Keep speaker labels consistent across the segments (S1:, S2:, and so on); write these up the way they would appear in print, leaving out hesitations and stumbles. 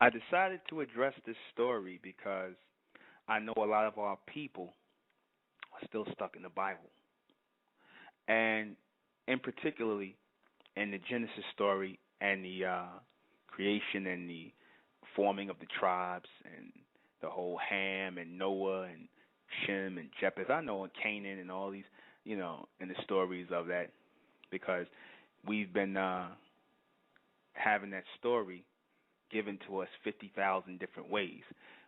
S1: I decided to address this story because I know a lot of our people are still stuck in the Bible. And in particularly in the Genesis story and the creation and the forming of the tribes and the whole Ham and Noah and Shem and Japheth. I know, and Canaan and all these, and the stories of that because we've been having that story given to us 50,000 different ways.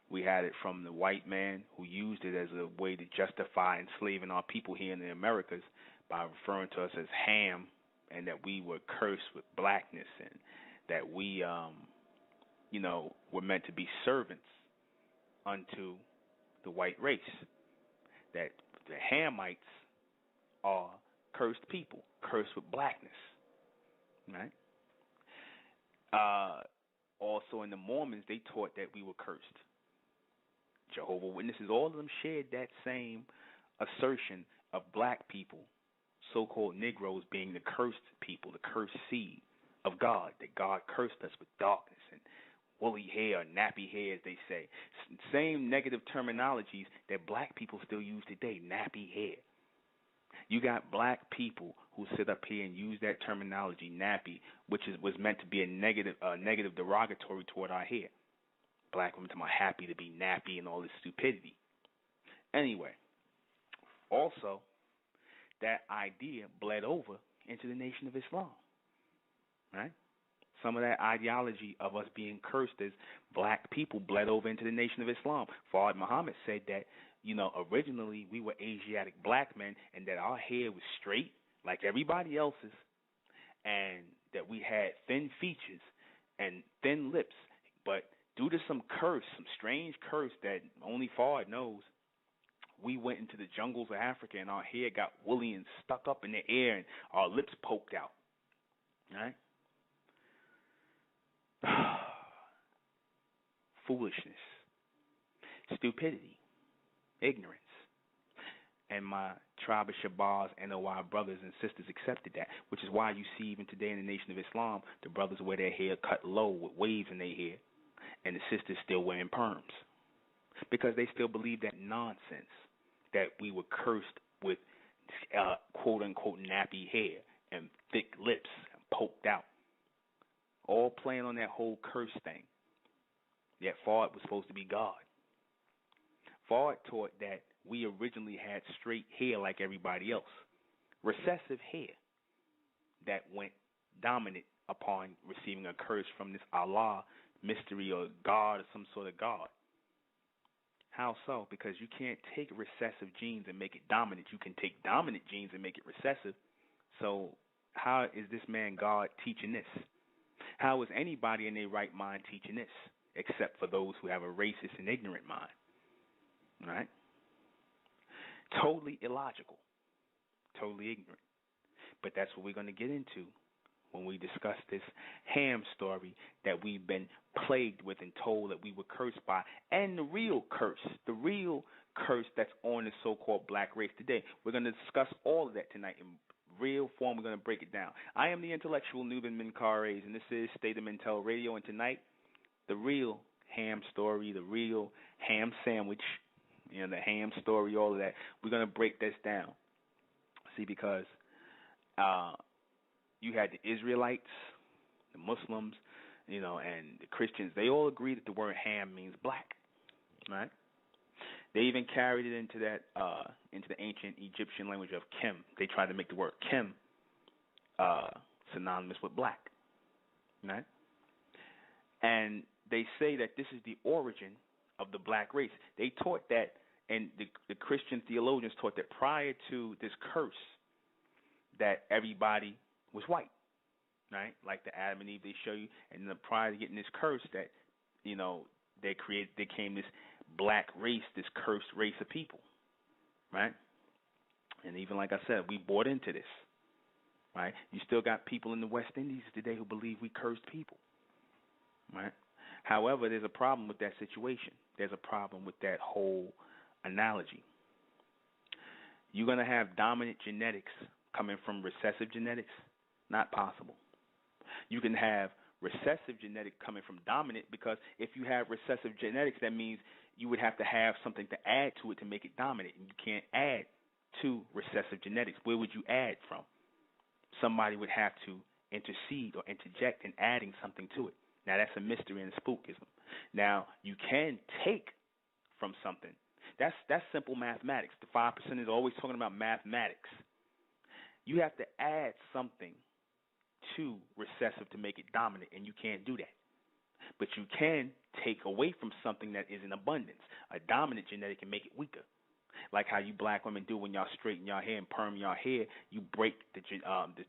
S1: We had it from the white man who used it as a way to justify enslaving our people here in the Americas by referring to us as Ham, and that we were cursed with blackness, and that we, were meant to be servants unto the white race. That the Hamites are cursed people, cursed with blackness, right? Also, in the Mormons, they taught that we were cursed. Jehovah Witnesses, all of them shared that same assertion of black people, so-called Negroes, being the cursed people, the cursed seed of God, that God cursed us with darkness and woolly hair, nappy hair, as they say. Same negative terminologies that black people still use today, nappy hair. You got black people who sit up here and use that terminology, nappy, which was meant to be a negative derogatory toward our hair. Black women talking about happy to be nappy and all this stupidity. Anyway, also, that idea bled over into the Nation of Islam, right? Some of that ideology of us being cursed as black people bled over into the Nation of Islam. Fard Muhammad said that, originally we were Asiatic black men and that our hair was straight like everybody else's, and that we had thin features and thin lips, but due to some curse, some strange curse that only Fard knows, we went into the jungles of Africa and our hair got woolly and stuck up in the air and our lips poked out. Right? Foolishness, stupidity, ignorance. And my tribe of Shabazz, NOI brothers and sisters accepted that, which is why you see even today in the Nation of Islam, the brothers wear their hair cut low with waves in their hair, and the sisters still wearing perms, because they still believe that nonsense, that we were cursed with quote-unquote nappy hair and thick lips and poked out, all playing on that whole curse thing. Yet Fard was supposed to be God. Fard taught that we originally had straight hair like everybody else, recessive hair that went dominant upon receiving a curse from this Allah mystery or God or some sort of God. How so? Because you can't take recessive genes and make it dominant. You can take dominant genes and make it recessive. So how is this man God teaching this? How is anybody in their right mind teaching this, except for those who have a racist and ignorant mind? Right? Totally illogical, totally ignorant. But that's what we're going to get into when we discuss this Ham story that we've been plagued with and told that we were cursed by, and the real curse that's on the so-called black race today. We're going to discuss all of that tonight in real form. We're going to break it down. I am the intellectual Nuben Menkarayzz, and this is State of Mentel Radio, and tonight, the real Ham story, the real ham sandwich, the ham story, all of that. We're going to break this down. See, because you had the Israelites, the Muslims, and the Christians. They all agree that the word ham means black, right? They even carried it into the ancient Egyptian language of Kim. They tried to make the word Kim synonymous with black, right? And they say that this is the origin of the black race. They taught that, and the Christian theologians taught that prior to this curse, that everybody was white, right? Like the Adam and Eve they show you, and then prior to getting this curse, that they came this black race, this cursed race of people, right? And even like I said, we bought into this, right? You still got people in the West Indies today who believe we cursed people, right? However, there's a problem with that situation. There's a problem with that whole analogy. You're going to have dominant genetics coming from recessive genetics? Not possible. You can have recessive genetic coming from dominant, because if you have recessive genetics, that means you would have to have something to add to it to make it dominant, and you can't add to recessive genetics. Where would you add from? Somebody would have to intercede or interject in adding something to it. Now, that's a mystery and a spookism. Now, you can take from something. That's simple mathematics. The 5% is always talking about mathematics. You have to add something to recessive to make it dominant, and you can't do that. But you can take away from something that is in abundance. A dominant genetic can make it weaker. Like how you black women do when y'all straighten your hair and perm your hair, you break the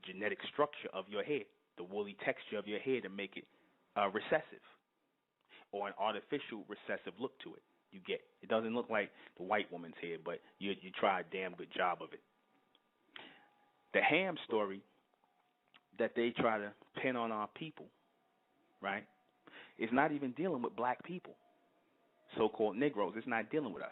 S1: genetic structure of your hair, the woolly texture of your hair to make it recessive, or an artificial recessive look to it. You get it doesn't look like the white woman's hair, but you try a damn good job of it. The Ham story that they try to pin on our people, right, is not even dealing with black people, so-called Negroes. It's not dealing with us.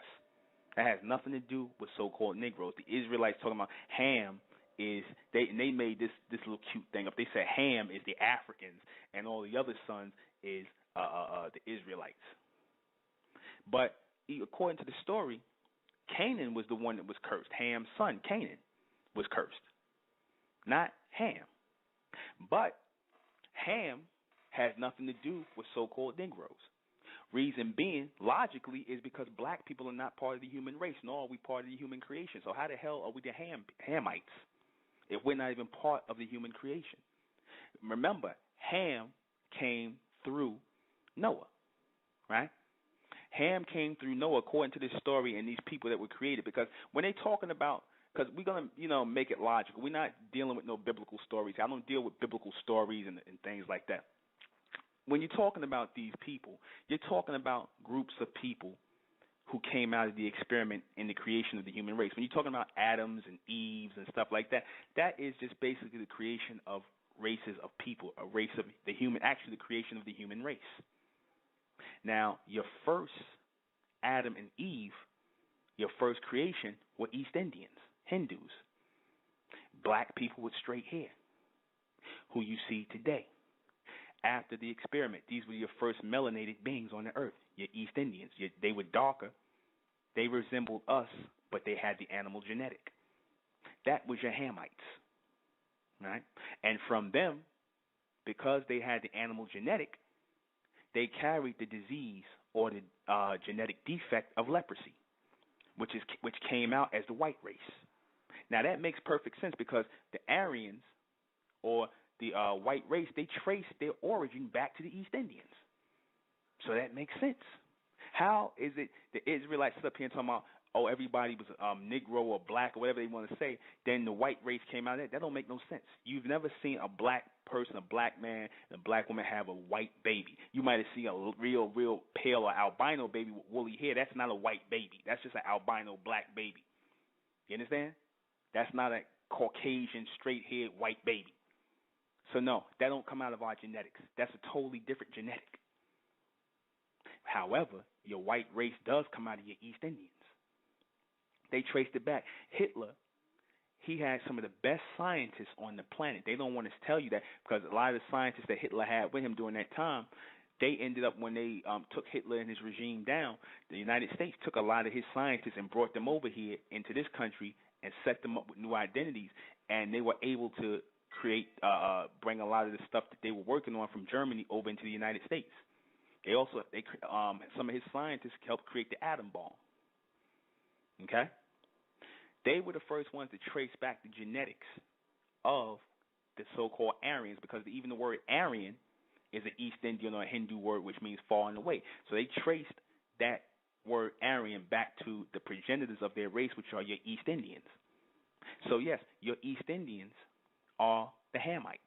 S1: That has nothing to do with so-called Negroes. The Israelites talking about Ham is they made this little cute thing up. They said Ham is the Africans and all the other sons is the Israelites. But according to the story, Canaan was the one that was cursed. Ham's son, Canaan, was cursed, not Ham. But Ham has nothing to do with so-called Negroes. Reason being, logically, is because black people are not part of the human race, nor are we part of the human creation. So how the hell are we the Hamites if we're not even part of the human creation? Remember, Ham came through Noah, right? Ham came through Noah according to this story and these people that were created. Because when they're talking about, because we're going to, make it logical. We're not dealing with no biblical stories. I don't deal with biblical stories and things like that. When you're talking about these people, you're talking about groups of people who came out of the experiment in the creation of the human race. When you're talking about Adams and Eves and stuff like that, that is just basically the creation of races of people, a race of the human, actually the creation of the human race. Now, your first Adam and Eve, your first creation, were East Indians, Hindus, black people with straight hair, who you see today. After the experiment, these were your first melanated beings on the earth, your East Indians. They were darker. They resembled us, but they had the animal genetic. That was your Hamites, right? And from them, because they had the animal genetic, they carried the disease or the genetic defect of leprosy, which came out as the white race. Now that makes perfect sense because the Aryans or the white race, they traced their origin back to the East Indians. So that makes sense. How is it the Israelites sit up here and talking about, oh, everybody was Negro or black or whatever they want to say, then the white race came out of that? That don't make no sense. You've never seen a black person, a black man, and a black woman have a white baby. You might have seen a real pale or albino baby with woolly hair. That's not a white baby. That's just an albino black baby. You understand? That's not a Caucasian, straight-haired white baby. So no, that don't come out of our genetics. That's a totally different genetic. However, your white race does come out of your East Indians. They traced it back. Hitler, he had some of the best scientists on the planet. They don't want to tell you that because a lot of the scientists that Hitler had with him during that time, they ended up, when they took Hitler and his regime down, the United States took a lot of his scientists and brought them over here into this country and set them up with new identities, and they were able to create, bring a lot of the stuff that they were working on from Germany over into the United States. They also, some of his scientists helped create the atom bomb. Okay? They were the first ones to trace back the genetics of the so-called Aryans, because even the word Aryan is an East Indian or a Hindu word which means falling away. So they traced that word Aryan back to the progenitors of their race, which are your East Indians. So yes, your East Indians are the Hamites,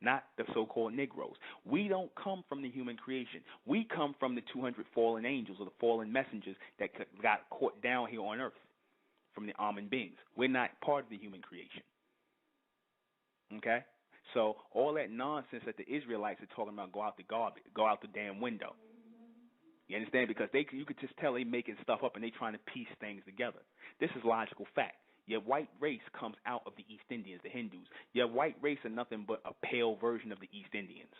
S1: not the so-called Negroes. We don't come from the human creation. We come from the 200 fallen angels or the fallen messengers that got caught down here on earth from the almond beings. We're not part of the human creation. Okay? So all that nonsense that the Israelites are talking about, go out the garbage, go out the damn window. You understand? Because you could just tell they making stuff up and they trying to piece things together. This is logical fact. Your white race comes out of the East Indians, the Hindus. Your white race are nothing but a pale version of the East Indians.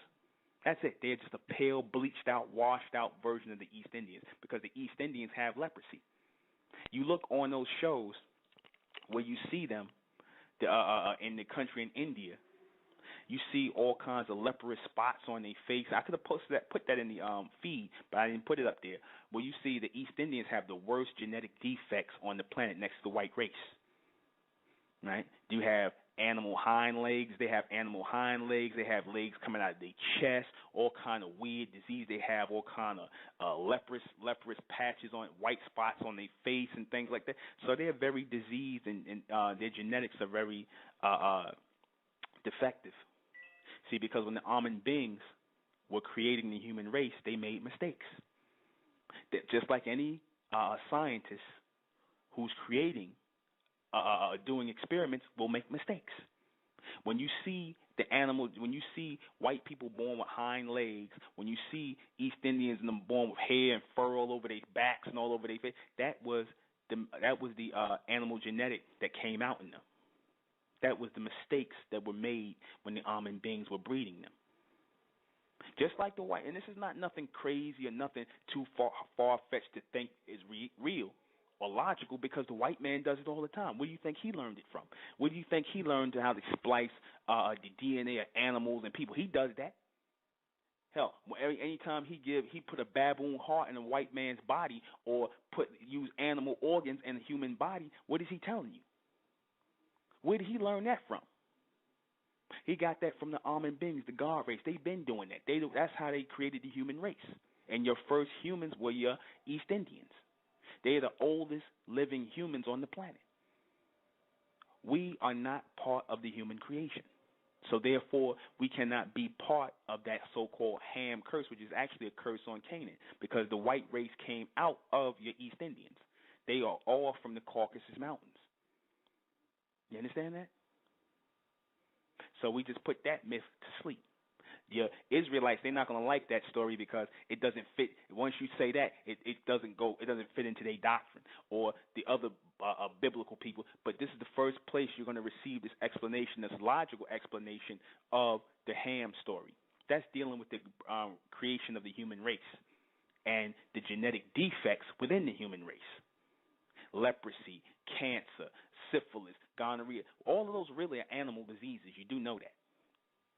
S1: That's it. They're just a pale, bleached out, washed out version of the East Indians because the East Indians have leprosy. You look on those shows where you see them in the country in India. You see all kinds of leprous spots on their face. I could have put that in the feed, but I didn't put it up there. Where you see the East Indians have the worst genetic defects on the planet next to the white race. Right? You have animal hind legs. They have animal hind legs. They have legs coming out of their chest. All kind of weird disease. They have all kind of leprous patches on white spots on their face and things like that. So they're very diseased, and their genetics are very defective. See, because when the Amun beings were creating the human race, they made mistakes. Just like any scientist who's creating doing experiments will make mistakes. When you see the animal, when you see white people born with hind legs, when you see East Indians and them born with hair and fur all over their backs and all over their face, that was the animal genetic that came out in them. That was the mistakes that were made when the Amun beings were breeding them. Just like the white, and this is not nothing crazy or nothing too far-fetched to think is real or logical, because the white man does it all the time. Where do you think he learned it from? Where do you think he learned how to splice the DNA of animals and people? He does that. Hell, anytime he put a baboon heart in a white man's body or use animal organs in a human body, what is he telling you? Where did he learn that from? He got that from the Amun beings, the God race. They've been doing that. That's how they created the human race. And your first humans were your East Indians. They're the oldest living humans on the planet. We are not part of the human creation. So therefore, we cannot be part of that so-called Ham curse, which is actually a curse on Canaan, because the white race came out of your East Indians. They are all from the Caucasus Mountains. You understand that? So we just put that myth to sleep. The Israelites, they're not going to like that story because it doesn't fit. Once you say that, it doesn't fit into their doctrine or the other biblical people. But this is the first place you're going to receive this explanation, this logical explanation of the Ham story. That's dealing with the creation of the human race and the genetic defects within the human race. Leprosy, cancer, syphilis, gonorrhea, all of those really are animal diseases. You do know that.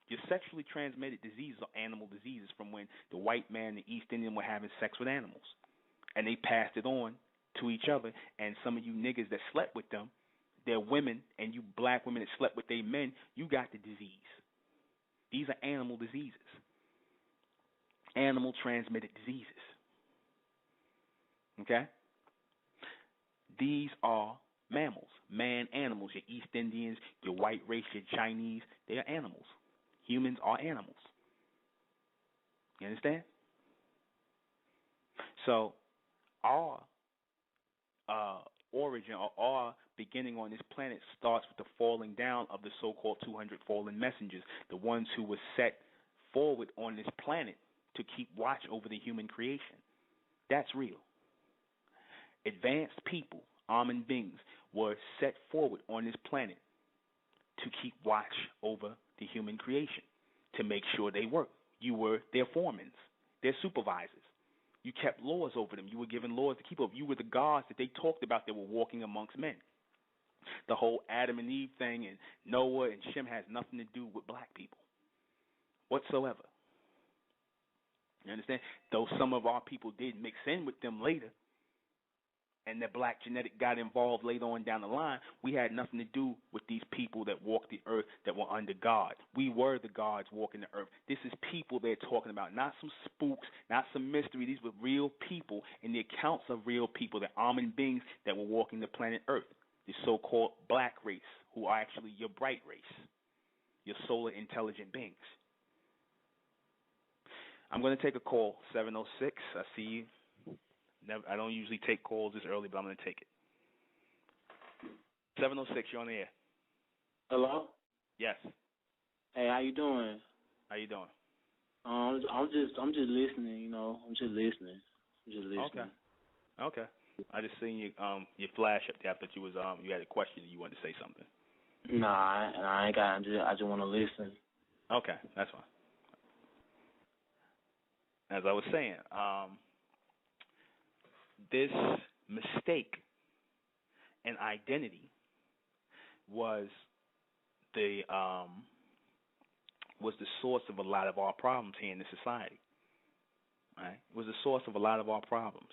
S1: Your sexually transmitted diseases are animal diseases from when the white man and the East Indian were having sex with animals. And they passed it on to each other. And some of you niggas that slept with them, they're women, and you black women that slept with their men, you got the disease. These are animal diseases. Animal transmitted diseases. Okay? These are mammals, man animals. Your East Indians, your white race, your Chinese, they are animals. Humans are animals. You understand? So our origin or our beginning on this planet starts with the falling down of the so-called 200 fallen messengers, the ones who were set forward on this planet to keep watch over the human creation. That's real. Advanced people, Amun beings, were set forward on this planet to keep watch over the human creation, to make sure they work. You were their foremans, their supervisors. You kept laws over them. You were given laws to keep over. You were the gods that they talked about that were walking amongst men. The whole Adam and Eve thing and Noah and Shem has nothing to do with black people whatsoever. You understand? Though some of our people did mix in with them later, and the black genetic got involved later on down the line, we had nothing to do with these people that walked the earth that were under God. We were the gods walking the earth. This is people they're talking about, not some spooks, not some mystery. These were real people, and the accounts of real people, the Amun beings that were walking the planet Earth, the so-called black race, who are actually your bright race, your solar intelligent beings. I'm going to take a call, 706. I see you. I don't usually take calls this early, but I'm going to take it. 706, you're on the air.
S2: Hello?
S1: Yes.
S2: Hey, how you doing?
S1: How you doing?
S2: I'm just listening, you know. I'm just listening.
S1: Okay. I just seen your flash up there. I thought you had a question and you wanted to say something.
S2: Nah, I ain't got. I just want to listen.
S1: Okay, that's fine. as I was saying, this mistake in identity was the source of a lot of our problems here in the society. Right? It was the source of a lot of our problems.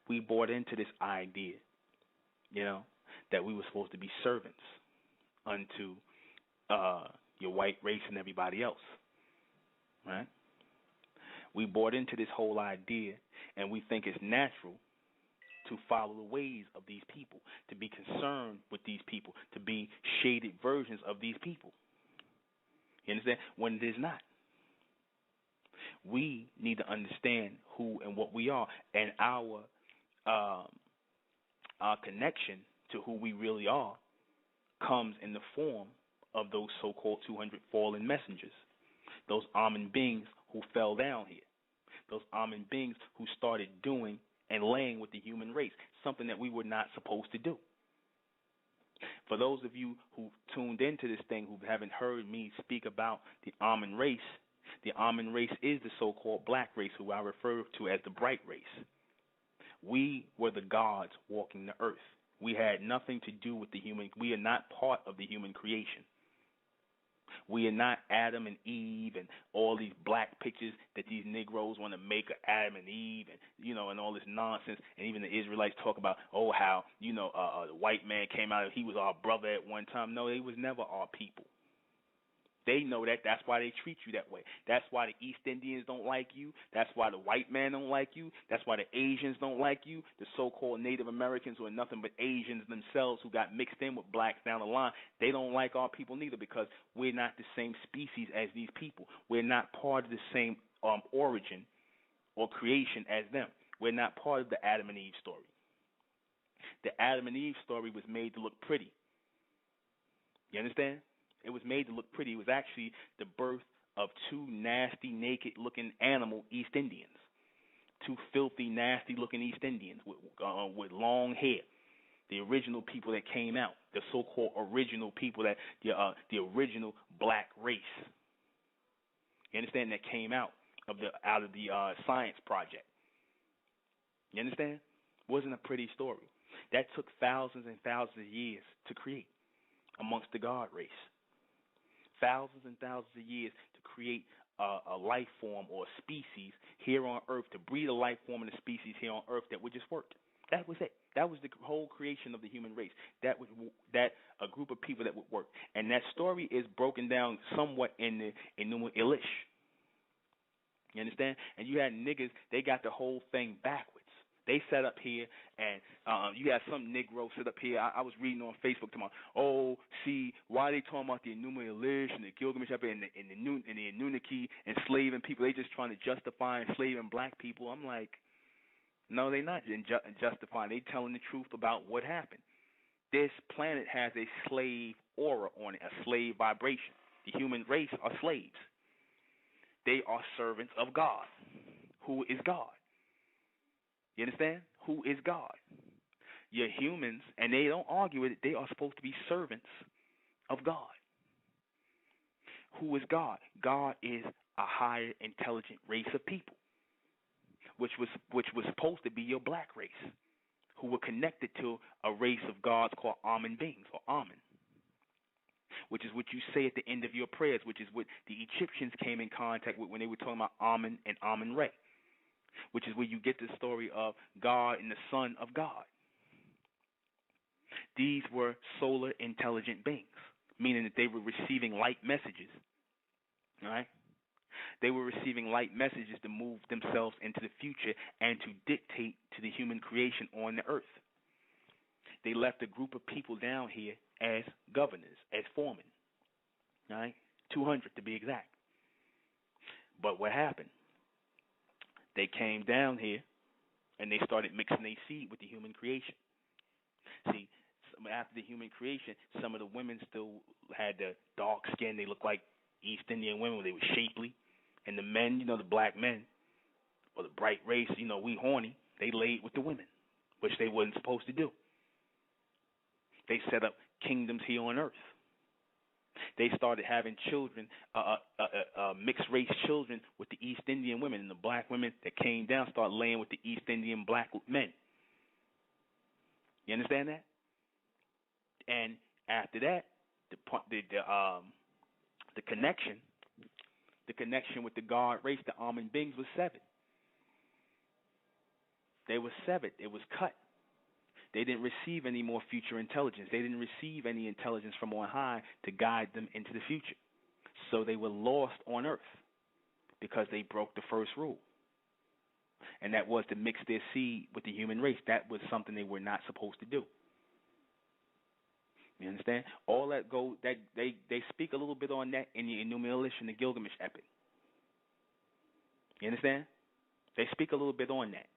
S1: We bought into this idea, that we were supposed to be servants unto your white race and everybody else. Right? We bought into this whole idea, and we think it's natural to follow the ways of these people, to be concerned with these people, to be shaded versions of these people. You understand? When it is not. We need to understand who and what we are, and our connection to who we really are comes in the form of those so-called 200 fallen messengers, those Amen beings who fell down here, those Amen beings who started doing and laying with the human race, something that we were not supposed to do. For those of you who tuned into this thing who haven't heard me speak about the Amen race is the so-called black race, who I refer to as the bright race. We were the gods walking the earth. We had nothing to do with the human. We are not part of the human creation. We are not Adam and Eve and all these black pictures that these Negroes want to make of Adam and Eve and all this nonsense. And even the Israelites talk about, how, the white man came out, he was our brother at one time. No, he was never our people. They know that. That's why they treat you that way. That's why the East Indians don't like you. That's why the white man don't like you. That's why the Asians don't like you. The so-called Native Americans, who are nothing but Asians themselves, who got mixed in with blacks down the line, they don't like our people neither, because we're not the same species as these people. We're not part of the same origin or creation as them. We're not part of the Adam and Eve story. The Adam and Eve story was made to look pretty. You understand? It was made to look pretty. It was actually the birth of two nasty, naked-looking animal East Indians, two filthy, nasty-looking East Indians with long hair. The original people that came out, the so-called original people, that the original black race. You understand? That came out of the science project. You understand? Wasn't a pretty story. That took thousands and thousands of years to create amongst the God race. Thousands and thousands of years to create a life form or a species here on Earth, to breed a life form and a species here on Earth that would just work. That was it. That was the whole creation of the human race. That a group of people that would work. And that story is broken down somewhat in the Enuma Elish. You understand? And you had niggas, they got the whole thing backwards. They sat up here, and you had some Negro sit up here. I was reading on Facebook tomorrow. See, why they talking about the Enuma Elish and the Gilgamesh up here and the Anunnaki enslaving people? They just trying to justify enslaving black people. I'm like, no, they not justifying. They telling the truth about what happened. This planet has a slave aura on it, a slave vibration. The human race are slaves. They are servants of God. Who is God? You understand? Who is God? You're humans, and they don't argue with it. They are supposed to be servants of God. Who is God? God is a higher intelligent race of people, which was supposed to be your black race, who were connected to a race of gods called Amen beings, or Amen, which is what you say at the end of your prayers, which is what the Egyptians came in contact with when they were talking about Amen and Amen-Re, which is where you get the story of God and the Son of God. These were solar intelligent beings, meaning that they were receiving light messages. All right? They were receiving light messages to move themselves into the future and to dictate to the human creation on the earth. They left a group of people down here as governors, as foremen. All right? 200 to be exact. But what happened? They came down here, and they started mixing their seed with the human creation. See, after the human creation, some of the women still had the dark skin. They looked like East Indian women. They were shapely. And the men, the black men, or the bright race, we horny. They laid with the women, which they wasn't supposed to do. They set up kingdoms here on earth. They started having children, mixed race children with the East Indian women, and the black women that came down started laying with the East Indian black men. You understand that? And after that, the connection with the God race, the Amun beings, was severed. They were severed. It was cut. They didn't receive any more future intelligence. They didn't receive any intelligence from on high to guide them into the future. So they were lost on earth because they broke the first rule. And that was to mix their seed with the human race. That was something they were not supposed to do. You understand? All that they speak a little bit on that in the Enuma Elish and the Gilgamesh epic. You understand? They speak a little bit on that.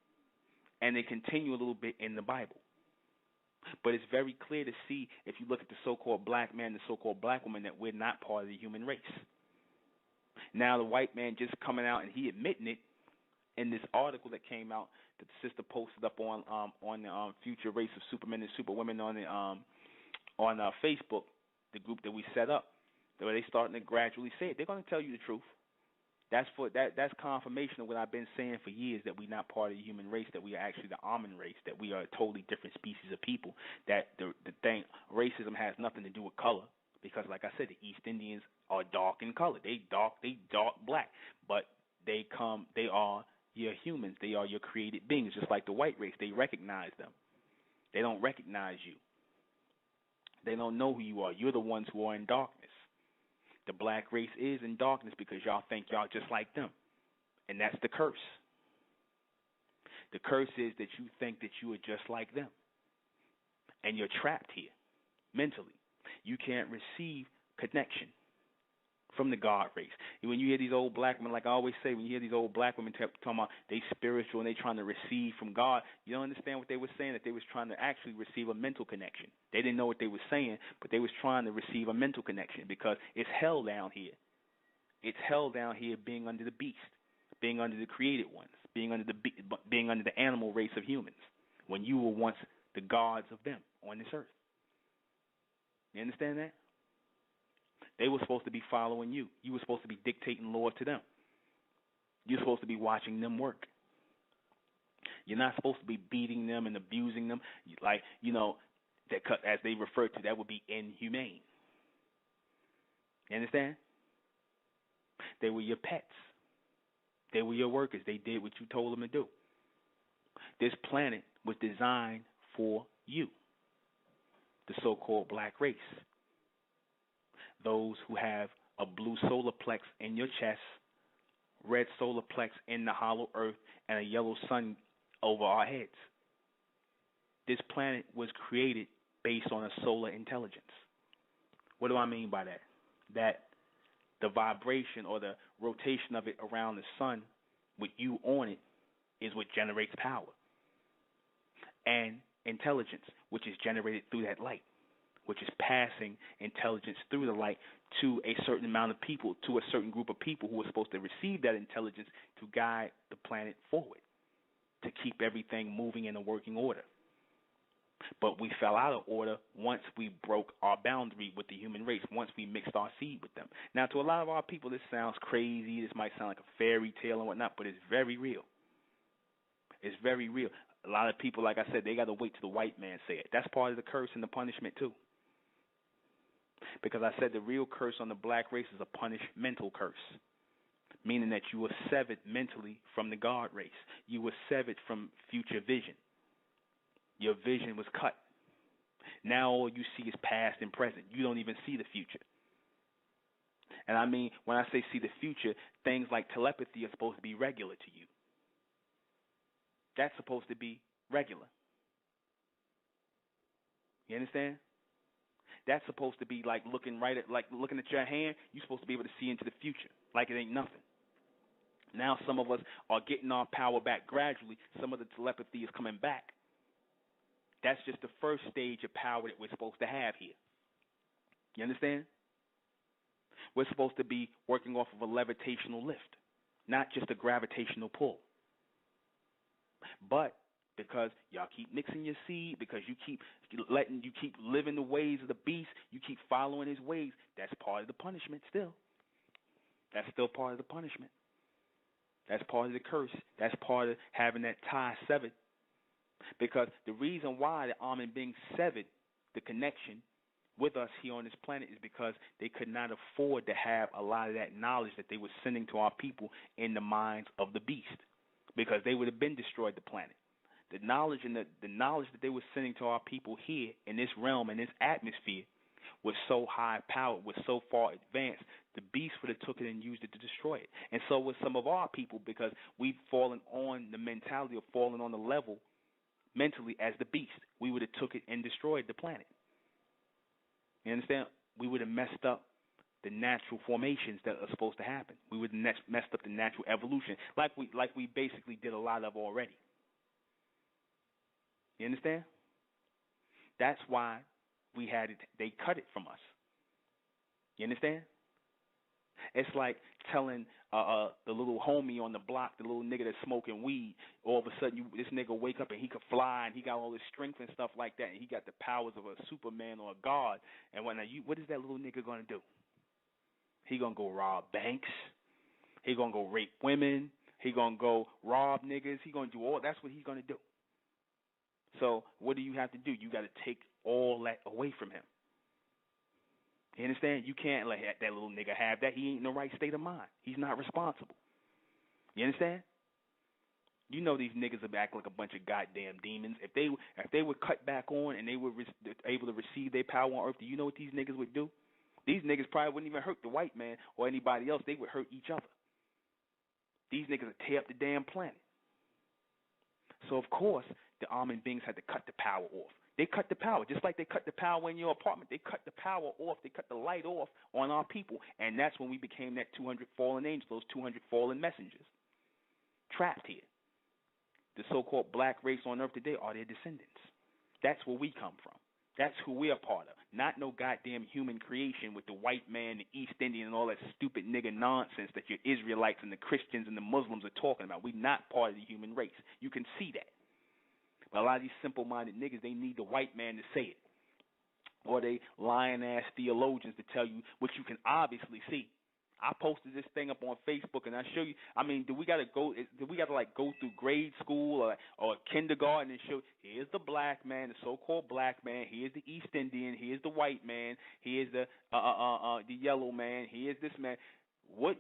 S1: And they continue a little bit in the Bible. But it's very clear to see, if you look at the so-called black man, the so-called black woman, that we're not part of the human race. Now the white man just coming out and he admitting it in this article that came out that the sister posted up on the future race of supermen and superwomen on Facebook, the group that we set up, where they starting to gradually say it. They're going to tell you the truth. That's confirmation of what I've been saying for years, that we're not part of the human race, that we are actually the Amun race, that we are a totally different species of people, that the thing, racism has nothing to do with color, because like I said, the East Indians are dark in color. They dark black, but they are your humans. They are your created beings, just like the white race. They recognize them. They don't recognize you. They don't know who you are. You're the ones who are in darkness. The black race is in darkness because y'all think y'all just like them. And that's the curse. The curse is that you think that you are just like them. And you're trapped here mentally. You can't receive connection from the God race. When you hear these old black women, like I always say, when you hear these old black women talking about they spiritual and they trying to receive from God, you don't understand what they were saying, that they was trying to actually receive a mental connection. They didn't know what they were saying, but they was trying to receive a mental connection, because it's hell down here. It's hell down here being under the beast, being under the created ones, being under the animal race of humans, when you were once the gods of them on this earth. You understand that? They were supposed to be following you. You were supposed to be dictating law to them. You're supposed to be watching them work. You're not supposed to be beating them and abusing them. Like, that, as they refer to, that would be inhumane. You understand? They were your pets. They were your workers. They did what you told them to do. This planet was designed for you, the so-called black race. Those who have a blue solar plex in your chest, red solar plex in the hollow earth, and a yellow sun over our heads. This planet was created based on a solar intelligence. What do I mean by that? That the vibration or the rotation of it around the sun with you on it is what generates power. And intelligence, which is generated through that light, which is passing intelligence through the light to a certain amount of people, to a certain group of people who are supposed to receive that intelligence to guide the planet forward, to keep everything moving in a working order. But we fell out of order once we broke our boundary with the human race, once we mixed our seed with them. Now, to a lot of our people, this sounds crazy. This might sound like a fairy tale and whatnot, but it's very real. It's very real. A lot of people, like I said, they got to wait till the white man say it. That's part of the curse and the punishment, too. Because I said the real curse on the black race is a punishmental curse, meaning that you were severed mentally from the God race. You were severed from future vision. Your vision was cut. Now all you see is past and present. You don't even see the future. And I mean, when I say see the future, things like telepathy are supposed to be regular to you. That's supposed to be regular. You understand? That's supposed to be like looking at your hand. You're supposed to be able to see into the future, like it ain't nothing. Now some of us are getting our power back gradually. Some of the telepathy is coming back. That's just the first stage of power that we're supposed to have here. You understand? We're supposed to be working off of a levitational lift, not just a gravitational pull. But Because y'all keep mixing your seed, because you keep living the ways of the beast, you keep following his ways. That's part of the punishment still. That's still part of the punishment. That's part of the curse. That's part of having that tie severed. Because the reason why the Amen being severed, the connection with us here on this planet, is because they could not afford to have a lot of that knowledge that they were sending to our people in the minds of the beast, because they would have been destroyed the planet. The knowledge and the knowledge that they were sending to our people here in this realm, in this atmosphere, was so high powered, was so far advanced, the beast would have took it and used it to destroy it. And so with some of our people, because we've fallen on the mentality of falling on the level mentally as the beast, we would have took it and destroyed the planet. You understand? We would have messed up the natural formations that are supposed to happen. We would have messed up the natural evolution, like we basically did a lot of already. You understand? That's why we had it. They cut it from us. You understand? It's like telling the little homie on the block, the little nigga that's smoking weed, all of a sudden this nigga wake up and he could fly and he got all this strength and stuff like that, and he got the powers of a Superman or a god. And what is that little nigga gonna do? He gonna go rob banks. He gonna go rape women. He gonna go rob niggas. He gonna do all. That's what he's gonna do. So what do you have to do? You got to take all that away from him. You understand? You can't let that little nigga have that. He ain't in the right state of mind. He's not responsible. You understand? You know these niggas would act like a bunch of goddamn demons. If they were cut back on and they were able to receive their power on earth, do you know what these niggas would do? These niggas probably wouldn't even hurt the white man or anybody else. They would hurt each other. These niggas would tear up the damn planet. So, of course, the Amen beings had to cut the power off. They cut the power, just like they cut the power in your apartment. They cut the power off. They cut the light off on our people. And that's when we became that 200 fallen angels, those 200 fallen messengers, trapped here. The so-called black race on earth today are their descendants. That's where we come from. That's who we are part of. Not no goddamn human creation with the white man, the East Indian, and all that stupid nigga nonsense that your Israelites and the Christians and the Muslims are talking about. We're not part of the human race. You can see that. But a lot of these simple-minded niggas, they need the white man to say it. Or they lying-ass theologians to tell you what you can obviously see. I posted this thing up on Facebook, and I show you. I mean, do we gotta go through grade school or kindergarten and show? Here's the black man, the so-called black man. Here's the East Indian. Here's the white man. Here's the yellow man. Here's this man. What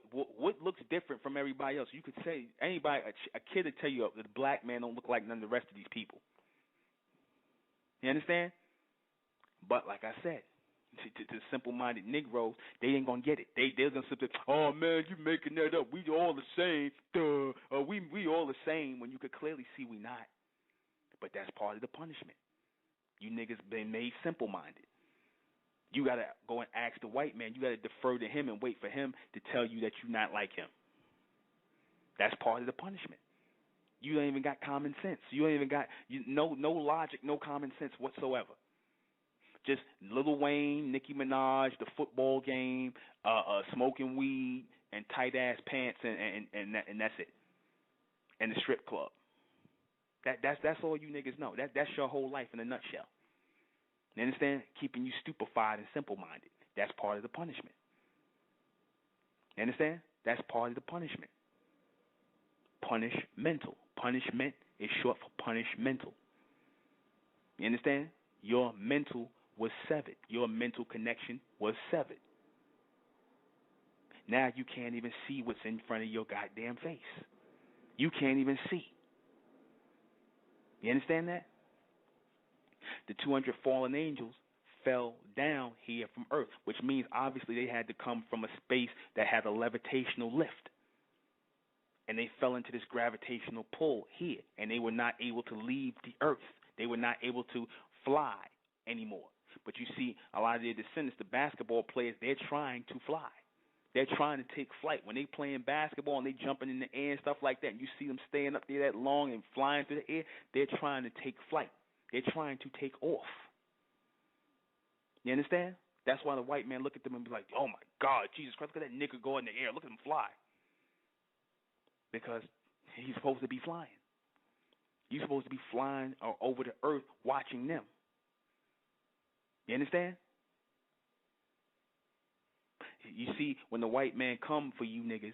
S1: looks different from everybody else? You could say anybody, a kid would tell you that the black man don't look like none of the rest of these people. You understand? But like I said, to simple-minded Negroes, they ain't gonna get it. They're gonna sit there, oh man, you making that up. We all the same. Duh. We all the same. When you could clearly see we not. But that's part of the punishment. You niggas been made simple-minded. You gotta go and ask the white man. You gotta defer to him and wait for him to tell you that you're not like him. That's part of the punishment. You don't even got common sense. You don't even got no logic, no common sense whatsoever. Just Lil Wayne, Nicki Minaj, the football game, smoking weed, and tight ass pants, and that's it. And the strip club. That's all you niggas know. That's your whole life in a nutshell. You understand? Keeping you stupefied and simple-minded. That's part of the punishment. You understand? That's part of the punishment. Punishmental. Punishment is short for punishmental. You understand? Your mental was severed. Your mental connection was severed. Now you can't even see what's in front of your goddamn face. You can't even see. You understand that? The 200 fallen angels fell down here from earth, which means obviously they had to come from a space that had a levitational lift. And they fell into this gravitational pull here, and they were not able to leave the earth. They were not able to fly anymore. But you see, a lot of their descendants, the basketball players, they're trying to fly. They're trying to take flight. When they playing basketball and they jumping in the air and stuff like that, and you see them staying up there that long and flying through the air, they're trying to take flight. They're trying to take off. You understand? That's why the white man look at them and be like, oh my God, Jesus Christ, look at that nigga go in the air. Look at him fly. Because he's supposed to be flying. You're supposed to be flying over the earth watching them. You understand? You see, when the white man come for you niggas,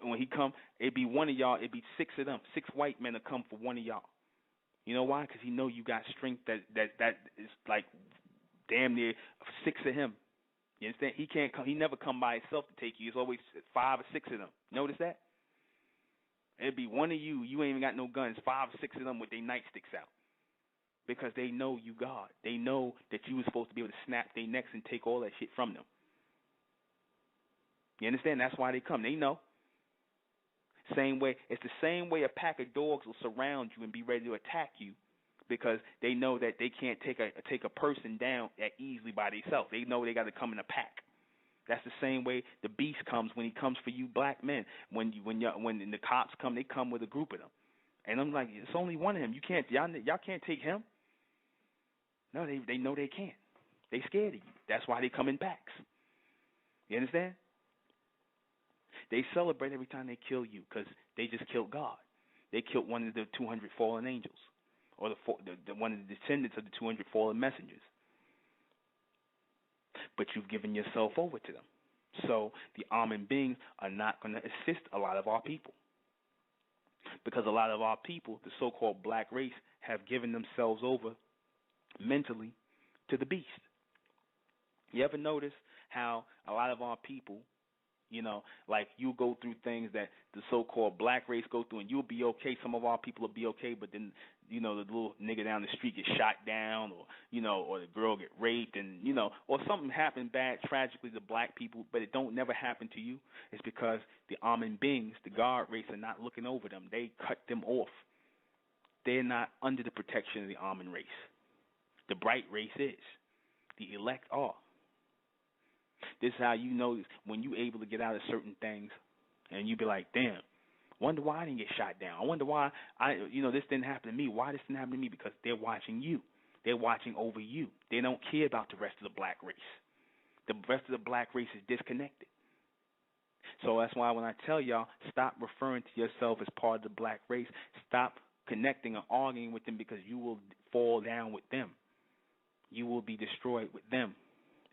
S1: when he come, it be one of y'all, it be 6 of them. 6 white men to come for one of y'all. You know why? Because he know you got strength that is like damn near 6 of him. You understand? He can't come. He never come by himself to take you. It's always 5 or 6 of them. Notice that? It'd be one of you. You ain't even got no guns. 5 or 6 of them with their nightsticks out. Because they know you God. They know that you were supposed to be able to snap their necks and take all that shit from them. You understand? That's why they come. They know. Same way. It's the same way a pack of dogs will surround you and be ready to attack you, because they know that they can't take a person down that easily by themselves. They know they got to come in a pack. That's the same way the beast comes when he comes for you black men. When the cops come, they come with a group of them. And I'm like, it's only one of him. Y'all can't take him. No, they know they can't. They scared of you. That's why they come in packs. You understand? They celebrate every time they kill you because they just killed God. They killed one of the 200 fallen angels, or the one of the descendants of the 200 fallen messengers. But you've given yourself over to them. So the Amen beings are not going to assist a lot of our people, because a lot of our people, the so-called black race, have given themselves over mentally to the beast. You ever notice how a lot of our people, you know, like you go through things that the so-called black race go through, and you'll be okay. Some of our people will be okay, but then, you know, the little nigga down the street gets shot down, or, you know, or the girl get raped, and, you know, or something happened bad tragically to black people, but it don't never happen to you. It's because the Amen beings, the God race, are not looking over them. They cut them off. They're not under the protection of the Amen race. The bright race is. The elect are. This is how you know when you're able to get out of certain things, and you be like, damn, wonder why I didn't get shot down. I wonder why this didn't happen to me. Why this didn't happen to me? Because they're watching you. They're watching over you. They don't care about the rest of the black race. The rest of the black race is disconnected. So that's why when I tell y'all, stop referring to yourself as part of the black race. Stop connecting or arguing with them, because you will fall down with them. You will be destroyed with them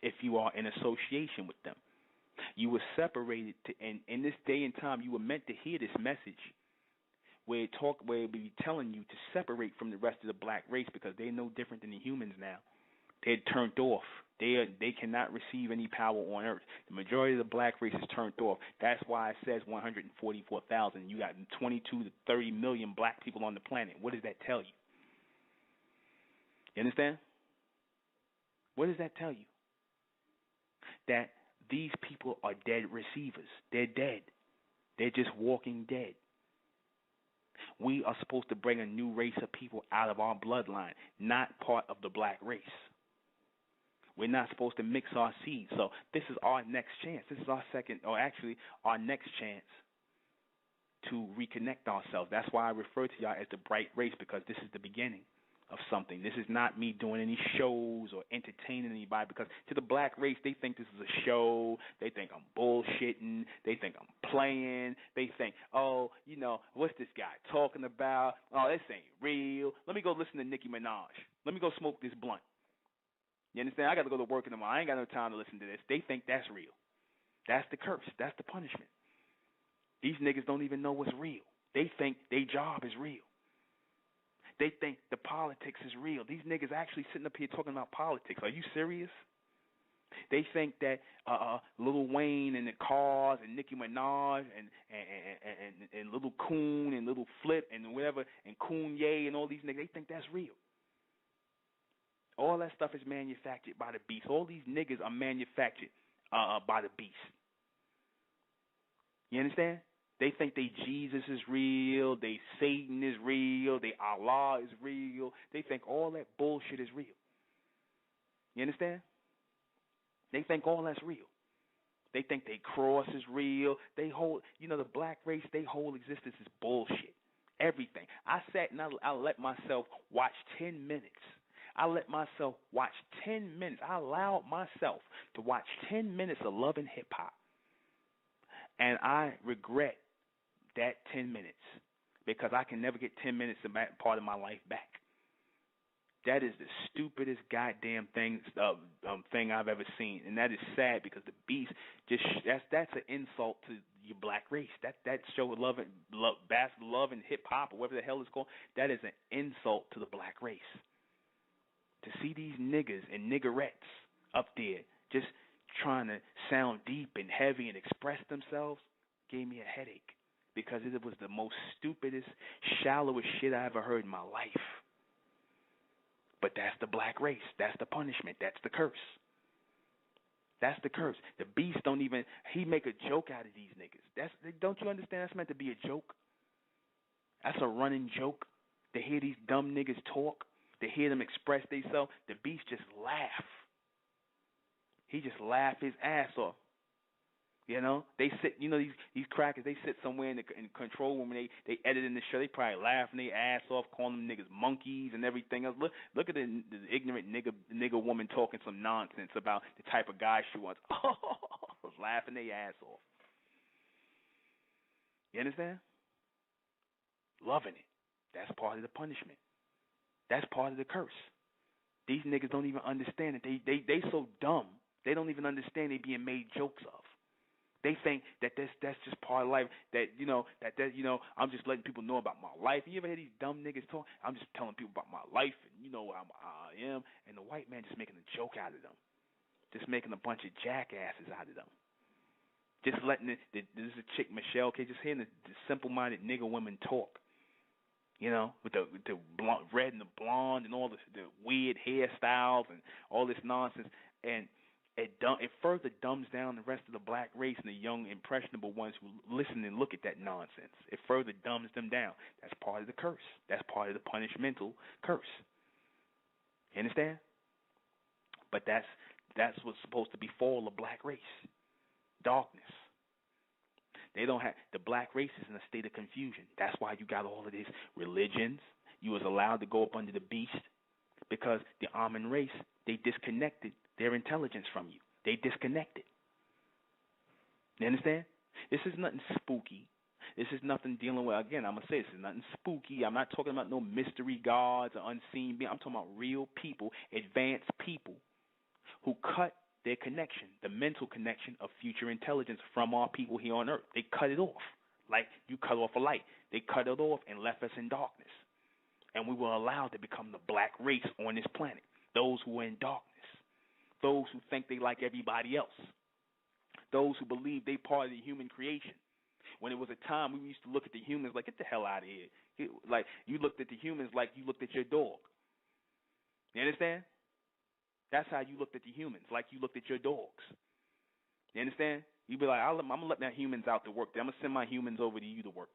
S1: if you are in association with them. You were separated, and in this day and time, you were meant to hear this message where it be telling you to separate from the rest of the black race, because they're no different than the humans now. They're turned off. They cannot receive any power on earth. The majority of the black race is turned off. That's why it says 144,000. You got 22 to 30 million black people on the planet. What does that tell you? You understand? What does that tell you? That these people are dead receivers. They're dead. They're just walking dead. We are supposed to bring a new race of people out of our bloodline, not part of the black race. We're not supposed to mix our seeds. So this is our next chance. This is our our next chance to reconnect ourselves. That's why I refer to y'all as the bright race, because this is the beginning of something. This is not me doing any shows or entertaining anybody, because to the black race, they think this is a show. They think I'm bullshitting. They think I'm playing. They think, oh, what's this guy talking about? Oh, this ain't real. Let me go listen to Nicki Minaj. Let me go smoke this blunt. You understand? I got to go to work in the morning. I ain't got no time to listen to this. They think that's real. That's the curse. That's the punishment. These niggas don't even know what's real. They think their job is real. They think the politics is real. These niggas actually sitting up here talking about politics. Are you serious? They think that Lil Wayne and the Cars and Nicki Minaj and Little Coon and Little Flip and whatever and Kanye and all these niggas, they think that's real. All that stuff is manufactured by the beast. All these niggas are manufactured by the beast. You understand? They think they Jesus is real, they Satan is real, they Allah is real. They think all that bullshit is real. You understand? They think all that's real. They think their cross is real. They hold, the black race, their whole existence is bullshit. Everything. I sat and I let myself watch 10 minutes. I let myself watch 10 minutes. I allowed myself to watch 10 minutes of Love and Hip Hop. And I regret that 10 minutes, because I can never get 10 minutes of that part of my life back. That is the stupidest goddamn thing I've ever seen, and that is sad because the beast that's an insult to your black race. That show love and hip hop or whatever the hell it's called. That is an insult to the black race. To see these niggas and niggerettes up there just trying to sound deep and heavy and express themselves gave me a headache because it was the most stupidest, shallowest shit I ever heard in my life. But that's the black race. That's the punishment. That's the curse. That's the curse. The beast he make a joke out of these niggas. Don't you understand that's meant to be a joke? That's a running joke. To hear these dumb niggas talk, to hear them express themselves, the beast just laugh. He just laugh his ass off. You know, they sit. You know these crackers. They sit somewhere in the control room and they edit in the show. They probably laughing their ass off, calling them niggas monkeys and everything else. Look at the ignorant nigga woman talking some nonsense about the type of guy she wants. Laughing their ass off. You understand? Loving it. That's part of the punishment. That's part of the curse. These niggas don't even understand it. They so dumb. They don't even understand they being made jokes of. They think that that's just part of life. That I'm just letting people know about my life. You ever hear these dumb niggas talk? I'm just telling people about my life and how I am. And the white man just making a joke out of them, just making a bunch of jackasses out of them. Just letting this is a chick Michelle K. Just hearing the simple-minded nigga women talk. With the blonde, red and the blonde and all the weird hairstyles and all this nonsense, and it further dumbs down the rest of the black race and the young impressionable ones who listen and look at that nonsense. It further dumbs them down. That's part of the curse. That's part of the punishmental curse. You understand? But that's what's supposed to befall the black race. Darkness. They don't have the black race is in a state of confusion. That's why you got all of these religions. You was allowed to go up under the beast because the Amun race, they disconnected their intelligence from you. They disconnected. You understand? This is nothing spooky. This is nothing dealing with, again, I'm going to say this is nothing spooky. I'm not talking about no mystery gods or unseen beings. I'm talking about real people, advanced people who cut their connection, the mental connection of future intelligence from our people here on Earth. They cut it off like you cut off a light. They cut it off and left us in darkness. And we were allowed to become the black race on this planet, those who are in darkness, those who think they like everybody else, those who believe they part of the human creation. When it was a time we used to look at the humans like, get the hell out of here. Like, you looked at the humans like you looked at your dog. You understand? That's how you looked at the humans, like you looked at your dogs. You understand? You'd be like, I'm going to let my humans out to work. I'm going to send my humans over to you to work.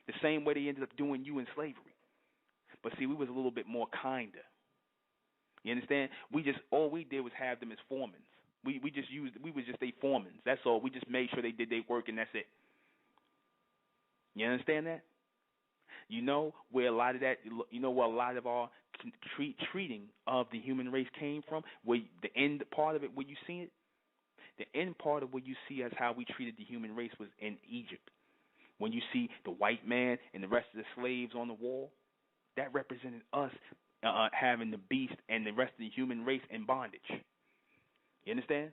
S1: The same way they ended up doing you in slavery. But see, we was a little bit more kinder. You understand? All we did was have them as foremans. We was just their foremans. That's all. We just made sure they did their work and that's it. You understand that? Where a lot of that, where a lot of our treating of the human race came from, where the end part of it, where you see it, the end part of what you see as how we treated the human race was in Egypt. When you see the white man and the rest of the slaves on the wall, that represented us having the beast and the rest of the human race in bondage. You understand?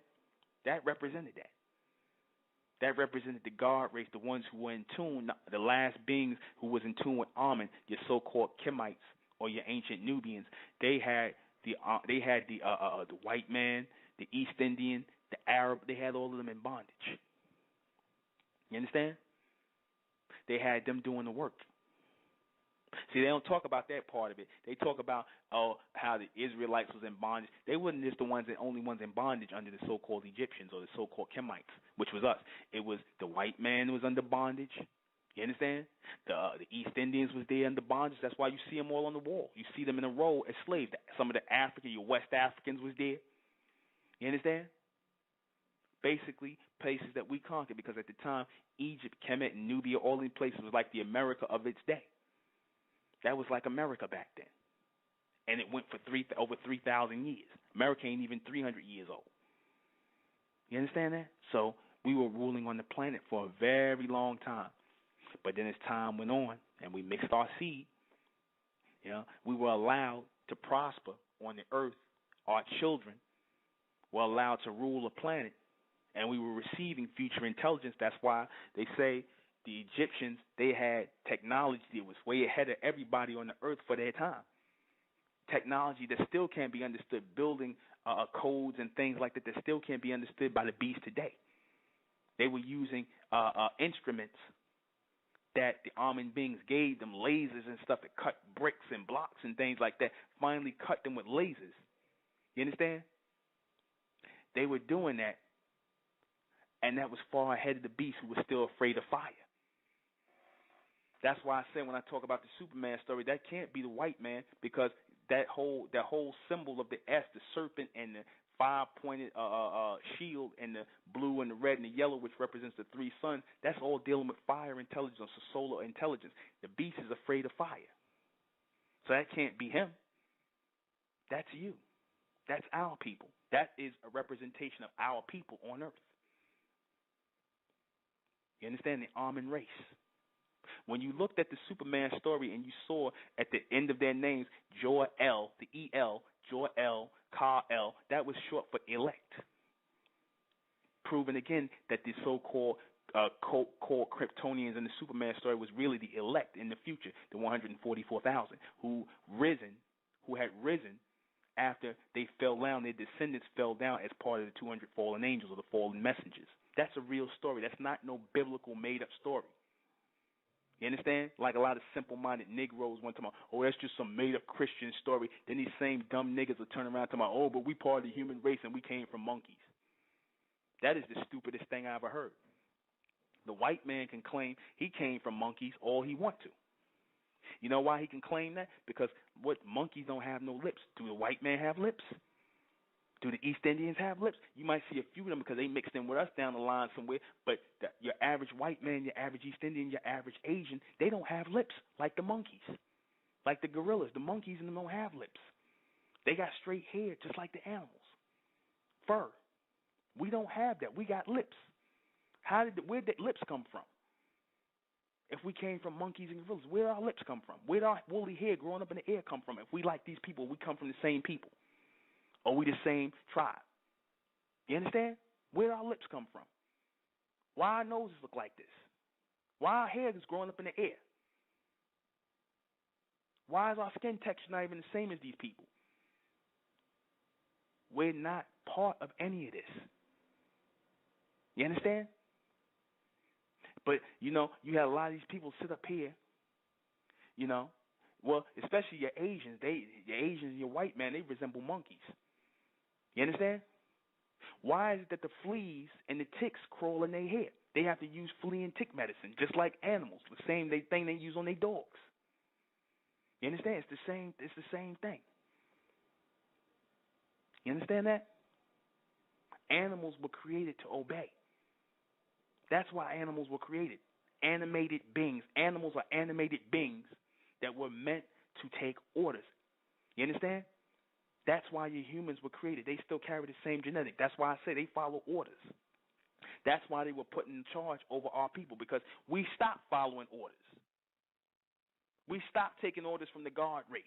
S1: That represented that. That represented the God race, the ones who were in tune, the last beings who was in tune with Amun, your so-called Kemites or your ancient Nubians. They had the white man, the East Indian, the Arab. They had all of them in bondage. You understand? They had them doing the work. See, they don't talk about that part of it. They talk about how the Israelites was in bondage. They wasn't just the only ones in bondage under the so-called Egyptians or the so-called Kemites, which was us. It was the white man who was under bondage. You understand? The East Indians was there under bondage. That's why you see them all on the wall. You see them in a row as slaves. Some of the your West Africans was there. You understand? Basically, places that we conquered, because at the time, Egypt, Kemet, and Nubia, all these places was like the America of its day. That was like America back then. And it went for over 3,000 years. America ain't even 300 years old. You understand that? So we were ruling on the planet for a very long time. But then as time went on, and we mixed our seed. You know, we were allowed to prosper on the earth. Our children were allowed to rule the planet, and we were receiving future intelligence. That's why they say the Egyptians, they had technology that was way ahead of everybody on the earth for their time. Technology that still can't be understood, building codes and things like that that still can't be understood by the beast today. They were using instruments that the Amen beings gave them, lasers and stuff that cut bricks and blocks and things like that, finally cut them with lasers. You understand? They were doing that, and that was far ahead of the beast, who was still afraid of fire. That's why I say when I talk about the Superman story, that can't be the white man, because that whole symbol of the S, the serpent and the five-pointed shield, and the blue and the red and the yellow, which represents the three suns, that's all dealing with fire intelligence or solar intelligence. The beast is afraid of fire. So that can't be him. That's you. That's our people. That is a representation of our people on earth. You understand? The Amen race. When you looked at the Superman story and you saw at the end of their names Jor-El, the E-L, Jor-El, Kal-El, that was short for elect. Proving again that the so-called core Kryptonians in the Superman story was really the elect in the future, the 144,000 who had risen after they fell down. Their descendants fell down as part of the 200 fallen angels or the fallen messengers. That's a real story. That's not no biblical made-up story. You understand? Like a lot of simple-minded Negroes want to talk, oh, that's just some made-up Christian story. Then these same dumb niggas will turn around and talk, oh, but we part of the human race and we came from monkeys. That is the stupidest thing I ever heard. The white man can claim he came from monkeys all he wants to. You know why he can claim that? Because monkeys don't have no lips. Do the white man have lips? Do the East Indians have lips? You might see a few of them because they mixed in with us down the line somewhere. But your average white man, your average East Indian, your average Asian, they don't have lips like the monkeys, like the gorillas. The monkeys and them don't have lips. They got straight hair just like the animals. Fur. We don't have that. We got lips. Where did lips come from? If we came from monkeys and gorillas, where our lips come from? Where our woolly hair growing up in the air come from? If we like these people, we come from the same people. Or we the same tribe. You understand? Where our lips come from? Why our noses look like this? Why our hair is growing up in the air? Why is our skin texture not even the same as these people? We're not part of any of this. You understand? But, you had a lot of these people sit up here, well, especially your Asians. Your Asians and your white man, they resemble monkeys. You understand? Why is it that the fleas and the ticks crawl in their hair? They have to use flea and tick medicine, just like animals, the same thing they use on their dogs. You understand? It's the same thing. You understand that? Animals were created to obey. That's why animals were created. Animated beings. Animals are animated beings that were meant to take orders. You understand? That's why your humans were created. They still carry the same genetic. That's why I say they follow orders. That's why they were put in charge over our people, because we stopped following orders. We stopped taking orders from the guard race.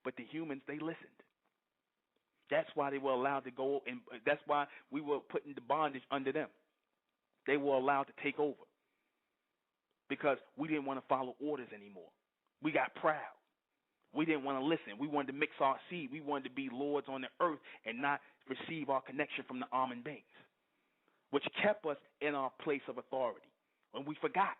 S1: But the humans, they listened. That's why they were allowed to go, and that's why we were put into bondage under them. They were allowed to take over because we didn't want to follow orders anymore. We got proud. We didn't want to listen. We wanted to mix our seed. We wanted to be lords on the earth and not receive our connection from the Amen beings, which kept us in our place of authority. And we forgot.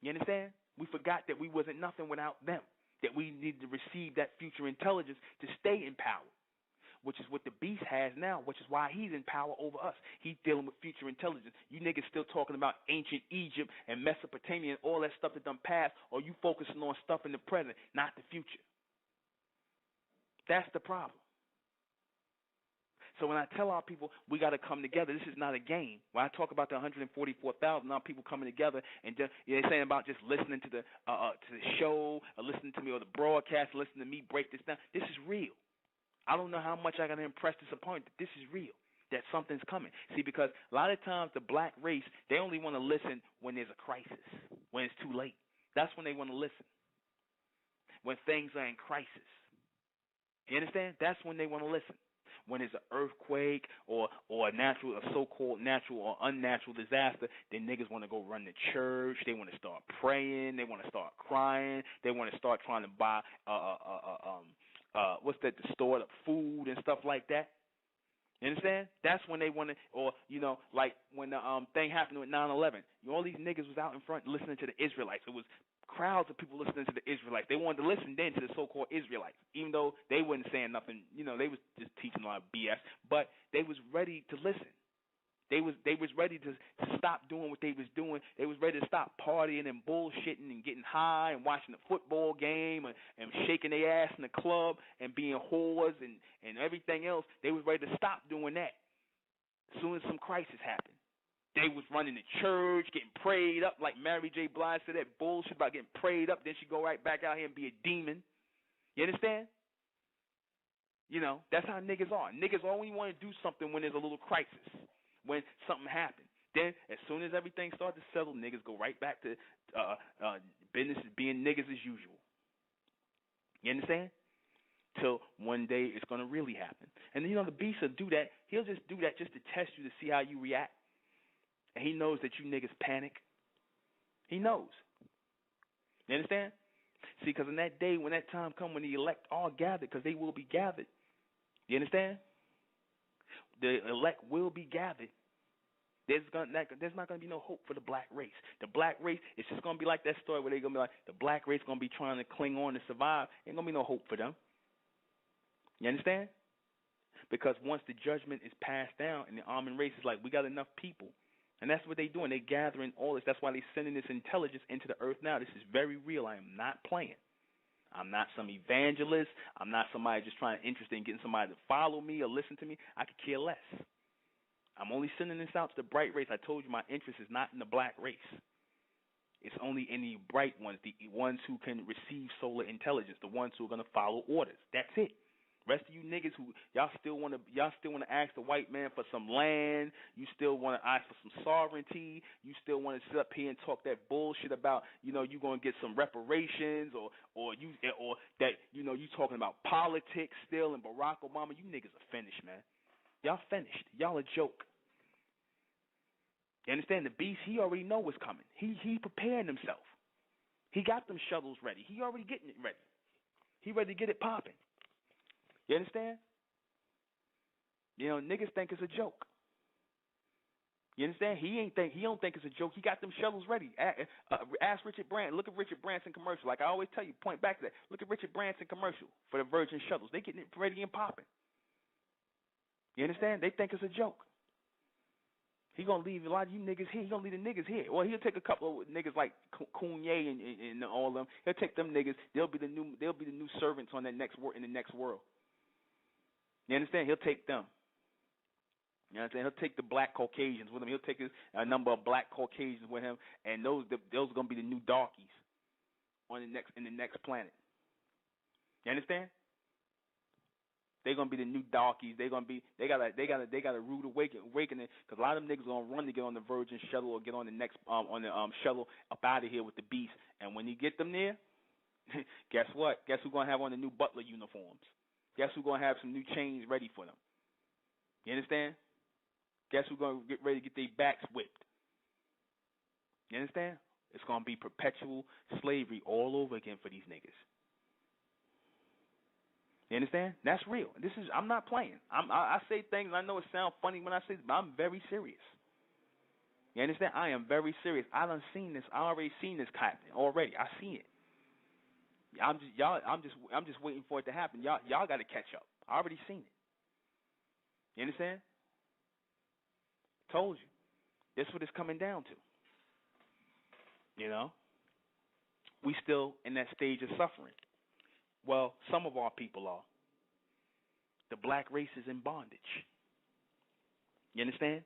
S1: You understand? We forgot that we wasn't nothing without them, that we needed to receive that future intelligence to stay in power, which is what the beast has now, which is why he's in power over us. He's dealing with future intelligence. You niggas still talking about ancient Egypt and Mesopotamia and all that stuff that done passed, or you focusing on stuff in the present, not the future. That's the problem. So when I tell our people we got to come together, this is not a game. When I talk about the 144,000, now people coming together and just, they're saying about just listening to the show, or listening to me, or the broadcast, listening to me break this down. This is real. I don't know how much I got to impress this opponent, but this is real. that something's coming. See, because a lot of times the black race, they only want to listen when there's a crisis, when it's too late. That's when they want to listen, when things are in crisis. You understand? That's when they want to listen. When there's an earthquake or a so-called natural or unnatural disaster, then niggas want to go run to church. They want to start praying. They want to start crying. They want to start trying to buy the stored up food and stuff like that. You understand? That's when they want to, or, like when the thing happened with 9/11. All these niggas was out in front listening to the Israelites. It was crowds of people listening to the Israelites. They wanted to listen then to the so-called Israelites, even though they wasn't saying nothing. They was just teaching a lot of BS, but they was ready to listen. They was ready to stop doing what they was doing. They was ready to stop partying and bullshitting and getting high and watching the football game and shaking their ass in the club and being whores and everything else. They was ready to stop doing that as soon as some crisis happened. They was running to church, getting prayed up, like Mary J. Blige said that bullshit about getting prayed up. Then she go right back out here and be a demon. You understand? That's how niggas are. Niggas only want to do something when there's a little crisis, when something happened. Then as soon as everything starts to settle, niggas go right back to business being niggas as usual. You understand? Till one day it's going to really happen. And the beast will do that. He'll just do that just to test you to see how you react. And he knows that you niggas panic. He knows. You understand? See, because in that day, when that time comes, when the elect are gathered, because they will be gathered. You understand? The elect will be gathered. There's not going to be no hope for the black race. The black race, it's just going to be like that story where they're going to be like, the black race going to be trying to cling on to survive. Ain't going to be no hope for them. You understand? Because once the judgment is passed down and the almond race is like, we got enough people. And that's what they're doing. They're gathering all this. That's why they're sending this intelligence into the earth now. This is very real. I am not playing. I'm not some evangelist. I'm not somebody just interested in getting somebody to follow me or listen to me. I could care less. I'm only sending this out to the bright race. I told you my interest is not in the black race. It's only in the bright ones, the ones who can receive solar intelligence, the ones who are going to follow orders. That's it. Rest of you niggas who y'all still want to ask the white man for some land. You still want to ask for some sovereignty. You still want to sit up here and talk that bullshit about you going to get some reparations or that you talking about politics still and Barack Obama. You niggas are finished, man. Y'all finished. Y'all a joke. You understand? The beast, he already know what's coming. He preparing himself. He got them shovels ready. He already getting it ready. He ready to get it popping. You understand? Niggas think it's a joke. You understand? He don't think it's a joke. He got them shovels ready. Ask Richard Branson. Look at Richard Branson commercial. Like I always tell you, point back to that. Look at Richard Branson commercial for the Virgin shovels. They getting it ready and popping. You understand? They think it's a joke. He gonna leave a lot of you niggas here. He gonna leave the niggas here. Well, he'll take a couple of niggas like Kanye and all of them. He'll take them niggas. They'll be the new servants on that in the next world. You understand? He'll take them. You know what I'm saying? He'll take the black Caucasians with him. He'll take a number of black Caucasians with him, and those are gonna be the new darkies in the next planet. You understand? They're gonna be the new darkies. They gotta rude awakening because a lot of them niggas gonna run to get on the Virgin shuttle or get on the next shuttle up out of here with the beast. And when you get them there, guess what? Guess who's gonna have on the new butler uniforms? Guess who's gonna have some new chains ready for them? You understand? Guess who's gonna get ready to get their backs whipped? You understand? It's gonna be perpetual slavery all over again for these niggas. You understand? That's real. I'm not playing. I say things, I know it sounds funny when I say this, but I'm very serious. You understand? I am very serious. I done seen this. I already seen this happen already. I seen it. I'm just waiting for it to happen. Y'all got to catch up. I already seen it. You understand? Told you. That's what it's coming down to. We still in that stage of suffering. Well, some of our people are. The black race is in bondage. You understand?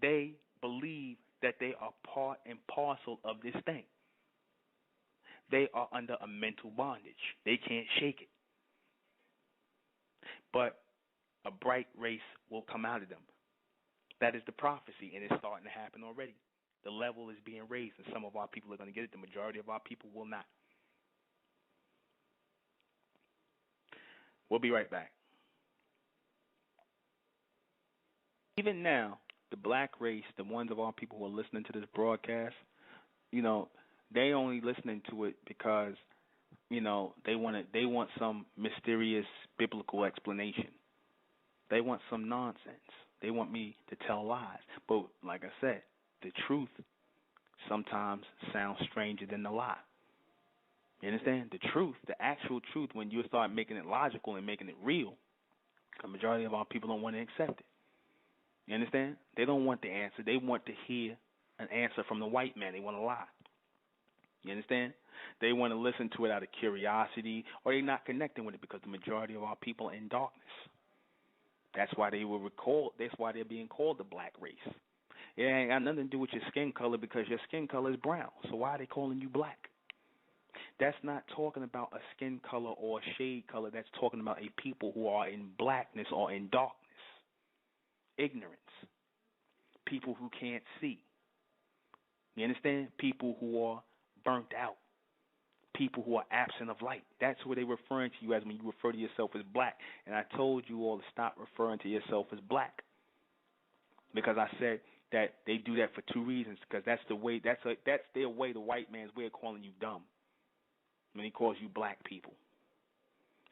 S1: They believe that they are part and parcel of this thing. They are under a mental bondage. They can't shake it. But A bright race will come out of them. That is the prophecy, and it's starting to happen already. The level is being raised, and some of our people are going to get it. The majority of our people will not. We'll be right back. Even now, the black race, the ones of our people who are listening to this broadcast, they only listening to it because, they want some mysterious biblical explanation. They want some nonsense. They want me to tell lies. But like I said, the truth sometimes sounds stranger than the lie. You understand? The truth, the actual truth, when you start making it logical and making it real, the majority of our people don't want to accept it. You understand? They don't want the answer. They want to hear an answer from the white man. They want to lie. You understand? They want to listen to it out of curiosity, or they're not connecting with it because the majority of our people are in darkness. That's why they were recalled. That's why they're being called the black race. It ain't got nothing to do with your skin color because your skin color is brown. So why are they calling you black? That's not talking about a skin color or a shade color. That's talking about a people who are in blackness or in darkness. Ignorance. People who can't see. You understand? People who are burnt out. People who are absent of light. That's what they're referring to you as when you refer to yourself as black. And I told you all to stop referring to yourself as black. Because I said that they do that for two reasons. Because that's the way, that's their way, the white man's way of calling you dumb. When he calls you black people.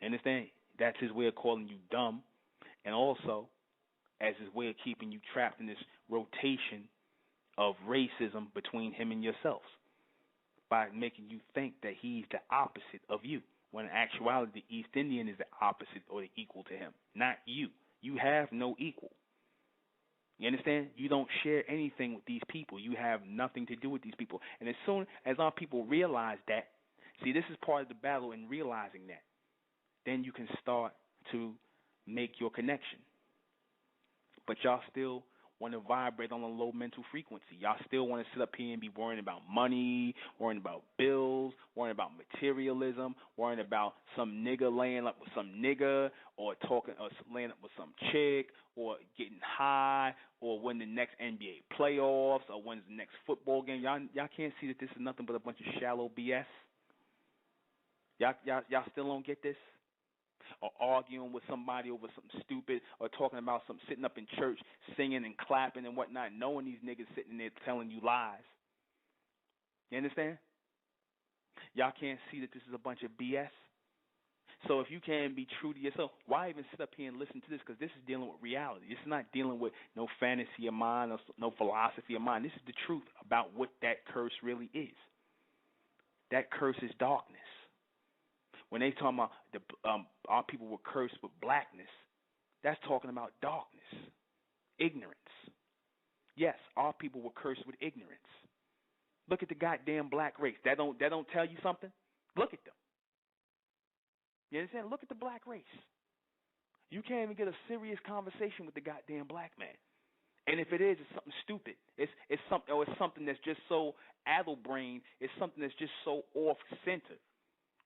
S1: Understand? That's his way of calling you dumb. And also, as his way of keeping you trapped in this rotation of racism between him and yourselves. By making you think that he's the opposite of you. When in actuality, the East Indian is the opposite or the equal to him. Not you. You have no equal. You understand? You don't share anything with these people. You have nothing to do with these people. And as soon as our people realize that, see, this is part of the battle in realizing that. Then you can start to make your connection. But y'all still want to vibrate on a low mental frequency. Y'all still want to sit up here and be worrying about money, worrying about bills, worrying about materialism, worrying about some nigga laying up with some nigga, or talking, or laying up with some chick, or getting high, or when the next NBA playoffs, or when's the next football game. Y'all can't see that this is nothing but a bunch of shallow BS. Y'all still don't get this? Or arguing with somebody over something stupid, or talking about some sitting up in church singing and clapping and whatnot, knowing these niggas sitting there telling you lies. You understand? Y'all can't see that this is a bunch of BS. So if you can't be true to yourself, why even sit up here and listen to this? Because this is dealing with reality. This is not dealing with no fantasy of mine or no philosophy of mine. This is the truth about what that curse really is. That curse is darkness. When they talk about our people were cursed with blackness, that's talking about darkness, ignorance. Yes, our people were cursed with ignorance. Look at the goddamn black race. That don't tell you something? Look at them. You understand? Look at the black race. You can't even get a serious conversation with the goddamn black man. And if it is, it's something stupid. It's something that's just so addle-brained. It's something that's just so off-center.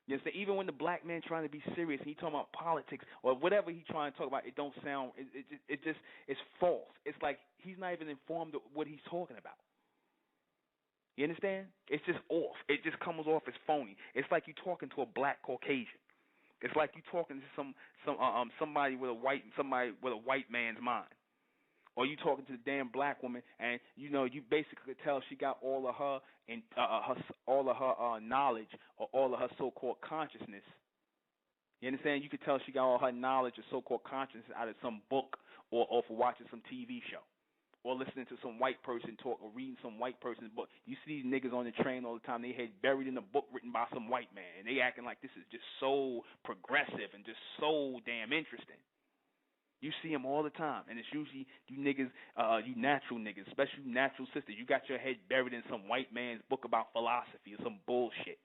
S1: You understand? Even when the black man trying to be serious and he talking about politics or whatever he trying to talk about, it don't sound. It's false. It's like he's not even informed of what he's talking about. You understand? It's just off. It just comes off as phony. It's like you talking to a black Caucasian. It's like you talking to somebody with a white man's mind. Or you talking to the damn black woman, and you basically could tell she got all of her knowledge or all of her so-called consciousness. You understand? You could tell she got all her knowledge or so-called consciousness out of some book or for watching some TV show or listening to some white person talk or reading some white person's book. You see these niggas on the train all the time. They head buried in a book written by some white man, and they acting like this is just so progressive and just so damn interesting. You see them all the time, and it's usually you niggas, you natural niggas, especially you natural sisters. You got your head buried in some white man's book about philosophy or some bullshit.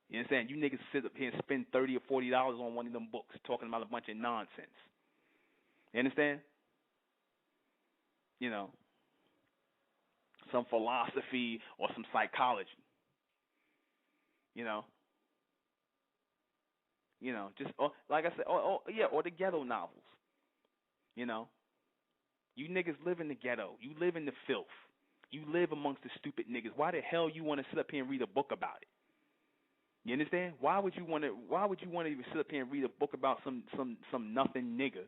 S1: You understand? You niggas sit up here and spend $30 or $40 on one of them books talking about a bunch of nonsense. You understand? Some philosophy or some psychology. You know, just like I said, or the ghetto novels. You know, you niggas live in the ghetto. You live in the filth. You live amongst the stupid niggas. Why the hell you want to sit up here and read a book about it? You understand? Why would you want to even sit up here and read a book about some nothing nigga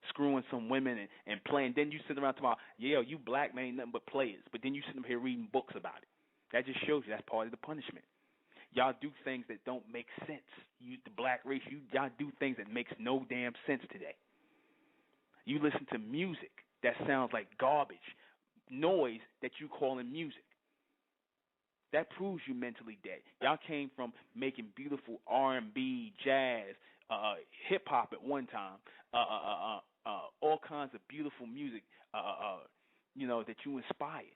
S1: screwing some women and playing? Then you sit around talking about, yeah, you black man ain't nothing but players. But then you sit up here reading books about it. That just shows you that's part of the punishment. Y'all do things that don't make sense. You, the black race, y'all do things that makes no damn sense today. You listen to music that sounds like garbage, noise that you calling music. That proves you mentally dead. Y'all came from making beautiful R&B, jazz, hip hop at one time, all kinds of beautiful music, you know, that you inspired.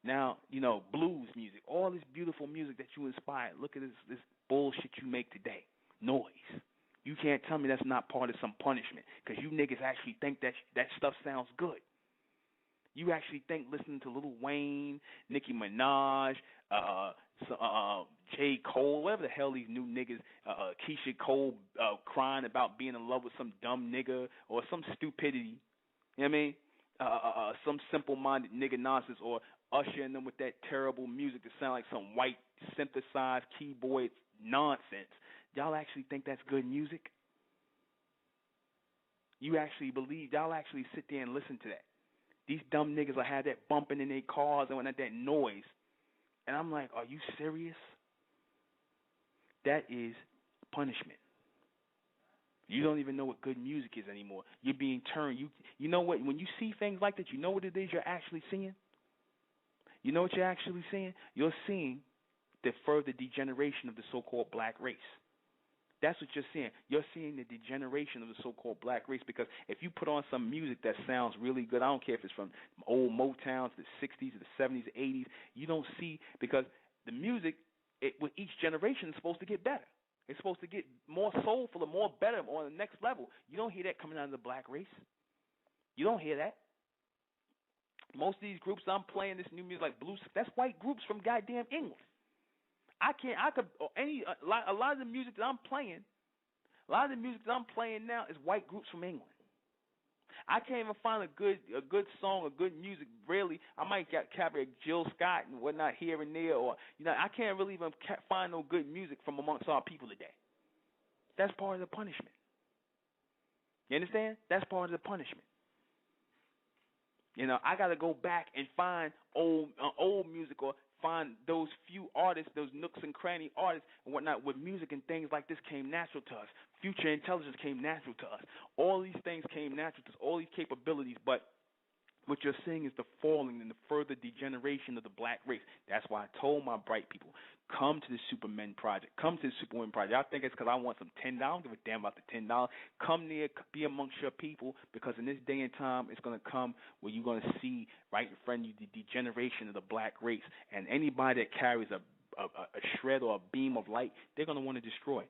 S1: Now, you know, blues music, all this beautiful music that you inspired. Look at this bullshit you make today, noise. You can't tell me that's not part of some punishment, because you niggas actually think that stuff sounds good. You actually think listening to Lil Wayne, Nicki Minaj, J. Cole, whatever the hell these new niggas, Keisha Cole crying about being in love with some dumb nigga or some stupidity, you know what I mean? Some simple-minded nigga nonsense, or ushering them with that terrible music that sound like some white synthesized keyboard nonsense. Y'all actually think that's good music? You actually believe, y'all actually sit there and listen to that. These dumb niggas will have that bumping in their cars and that noise. And I'm like, are you serious? That is punishment. You don't even know what good music is anymore. You're being turned. You know what? When you see things like that, you know what it is you're actually seeing? You know what you're actually seeing? You're seeing the further degeneration of the so-called black race. That's what you're seeing. You're seeing the degeneration of the so-called black race, because if you put on some music that sounds really good, I don't care if it's from old Motown to the 60s to the 70s, 80s, you don't see, because the music, with each generation, is supposed to get better. It's supposed to get more soulful and more better on the next level. You don't hear that coming out of the black race. You don't hear that. Most of these groups I'm playing, this new music like blues, that's white groups from goddamn England. A lot of the music that I'm playing, now is white groups from England. I can't even find a good song or good music. Really, I might capture Jill Scott and whatnot here and there, or I can't really even find no good music from amongst our people today. That's part of the punishment. You understand? That's part of the punishment. I got to go back and find old music, or find those few artists, those nooks and cranny artists and whatnot, with music and things like this came natural to us. Future intelligence came natural to us. All these things came natural to us, all these capabilities, but what you're seeing is the falling and the further degeneration of the black race. That's why I told my bright people, come to the Supermen Project. Come to the Superwomen Project. Y'all think it's because I want some $10? I don't give a damn about the $10. Come there, be amongst your people, because in this day and time, it's going to come where you're going to see right in front of you the degeneration of the black race. And anybody that carries a shred or a beam of light, they're going to want to destroy.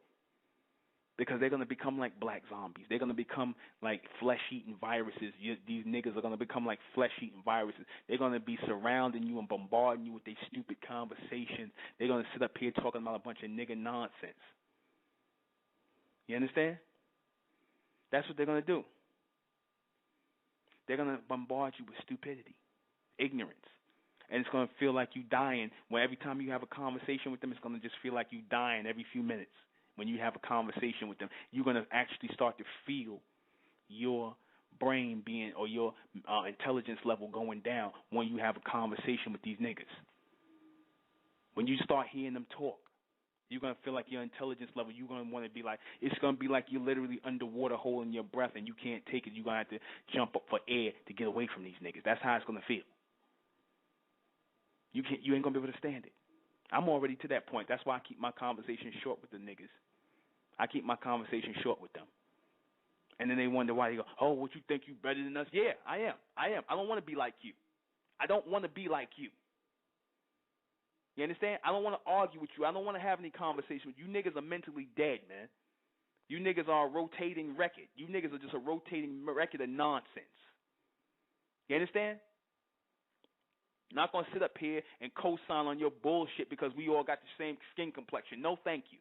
S1: Because they're going to become like black zombies. They're going to become like flesh-eating viruses. These niggas are going to become like flesh-eating viruses. They're going to be surrounding you and bombarding you with their stupid conversations. They're going to sit up here talking about a bunch of nigga nonsense. You understand? That's what they're going to do. They're going to bombard you with stupidity, ignorance. And it's going to feel like you dying. When every time you have a conversation with them, it's going to just feel like you dying every few minutes. When you have a conversation with them, you're going to actually start to feel your brain being, or your intelligence level going down when you have a conversation with these niggas. When you start hearing them talk, you're going to feel like your intelligence level, you're going to want to be like, it's going to be like you're literally underwater holding your breath and you can't take it. You're going to have to jump up for air to get away from these niggas. That's how it's going to feel. You ain't going to be able to stand it. I'm already to that point. That's why I keep my conversation short with the niggas. I keep my conversation short with them. And then they wonder why. They go, oh, what, you think you better than us? Yeah, I am. I don't want to be like you. I don't want to be like you. You understand? I don't want to argue with you. I don't want to have any conversation with you. You niggas are mentally dead, man. You niggas are a rotating record. You niggas are just a rotating record of nonsense. You understand? Not going to sit up here and co-sign on your bullshit because we all got the same skin complexion. No, thank you.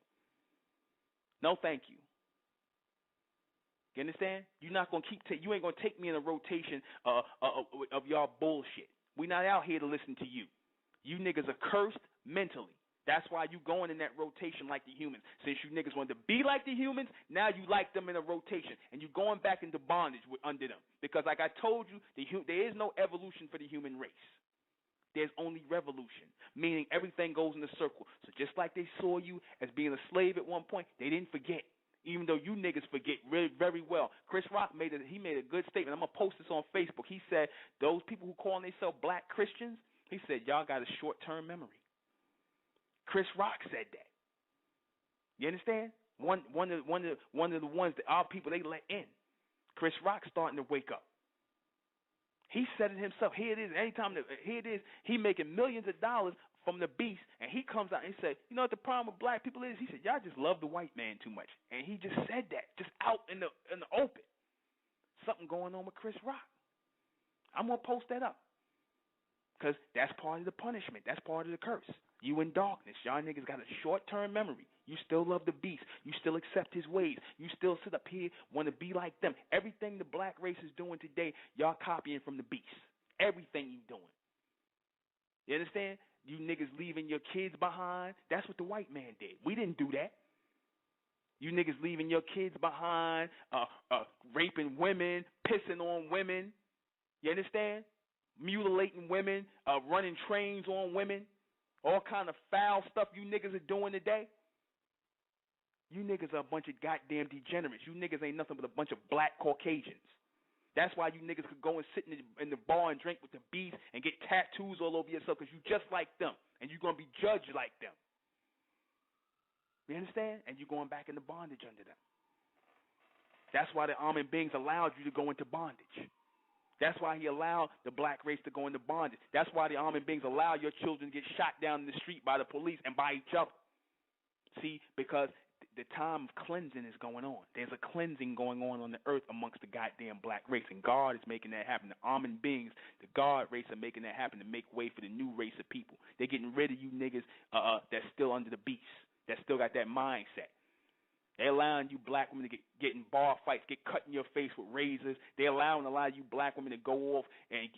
S1: No, thank you. You understand? You're not gonna you ain't gonna take me in a rotation of y'all bullshit. We're not out here to listen to you. You niggas are cursed mentally. That's why you going in that rotation like the humans. Since you niggas wanted to be like the humans, now you like them in a rotation, and you're going back into bondage under them. Because like I told you, there is no evolution for the human race. There's only revolution, meaning everything goes in a circle. So just like they saw you as being a slave at one point, they didn't forget. Even though you niggas forget very, very well. Chris Rock made a good statement. I'm going to post this on Facebook. He said, those people who call themselves black Christians, he said, y'all got a short-term memory. Chris Rock said that. You understand? One of the ones that our people, they let in. Chris Rock's starting to wake up. He said it himself. Here it is. Here it is. He making millions of dollars from the beast, and he comes out and he said, you know what the problem with black people is? He said, y'all just love the white man too much. And he just said that, just out in the open. Something going on with Chris Rock. I'm going to post that up. Because that's part of the punishment. That's part of the curse. You in darkness. Y'all niggas got a short-term memory. You still love the beast. You still accept his ways. You still sit up here, want to be like them. Everything the black race is doing today, y'all copying from the beast. Everything you doing. You understand? You niggas leaving your kids behind. That's what the white man did. We didn't do that. You niggas leaving your kids behind, raping women, pissing on women. You understand? Mutilating women, running trains on women. All kind of foul stuff you niggas are doing today. You niggas are a bunch of goddamn degenerates. You niggas ain't nothing but a bunch of black Caucasians. That's why you niggas could go and sit in the bar and drink with the beast and get tattoos all over yourself because you just like them. And you're going to be judged like them. You understand? And you're going back into bondage under them. That's why the Amen beings allowed you to go into bondage. That's why he allowed the black race to go into bondage. That's why the Amen beings allow your children to get shot down in the street by the police and by each other. See, because the time of cleansing is going on. There's a cleansing going on the earth amongst the goddamn black race, and God is making that happen. The Amen beings, the God race, are making that happen to make way for the new race of people. They're getting rid of you niggas that's still under the beast, that still got that mindset. They're allowing you black women to get in bar fights, get cut in your face with razors. They're allowing a lot of you black women to go off and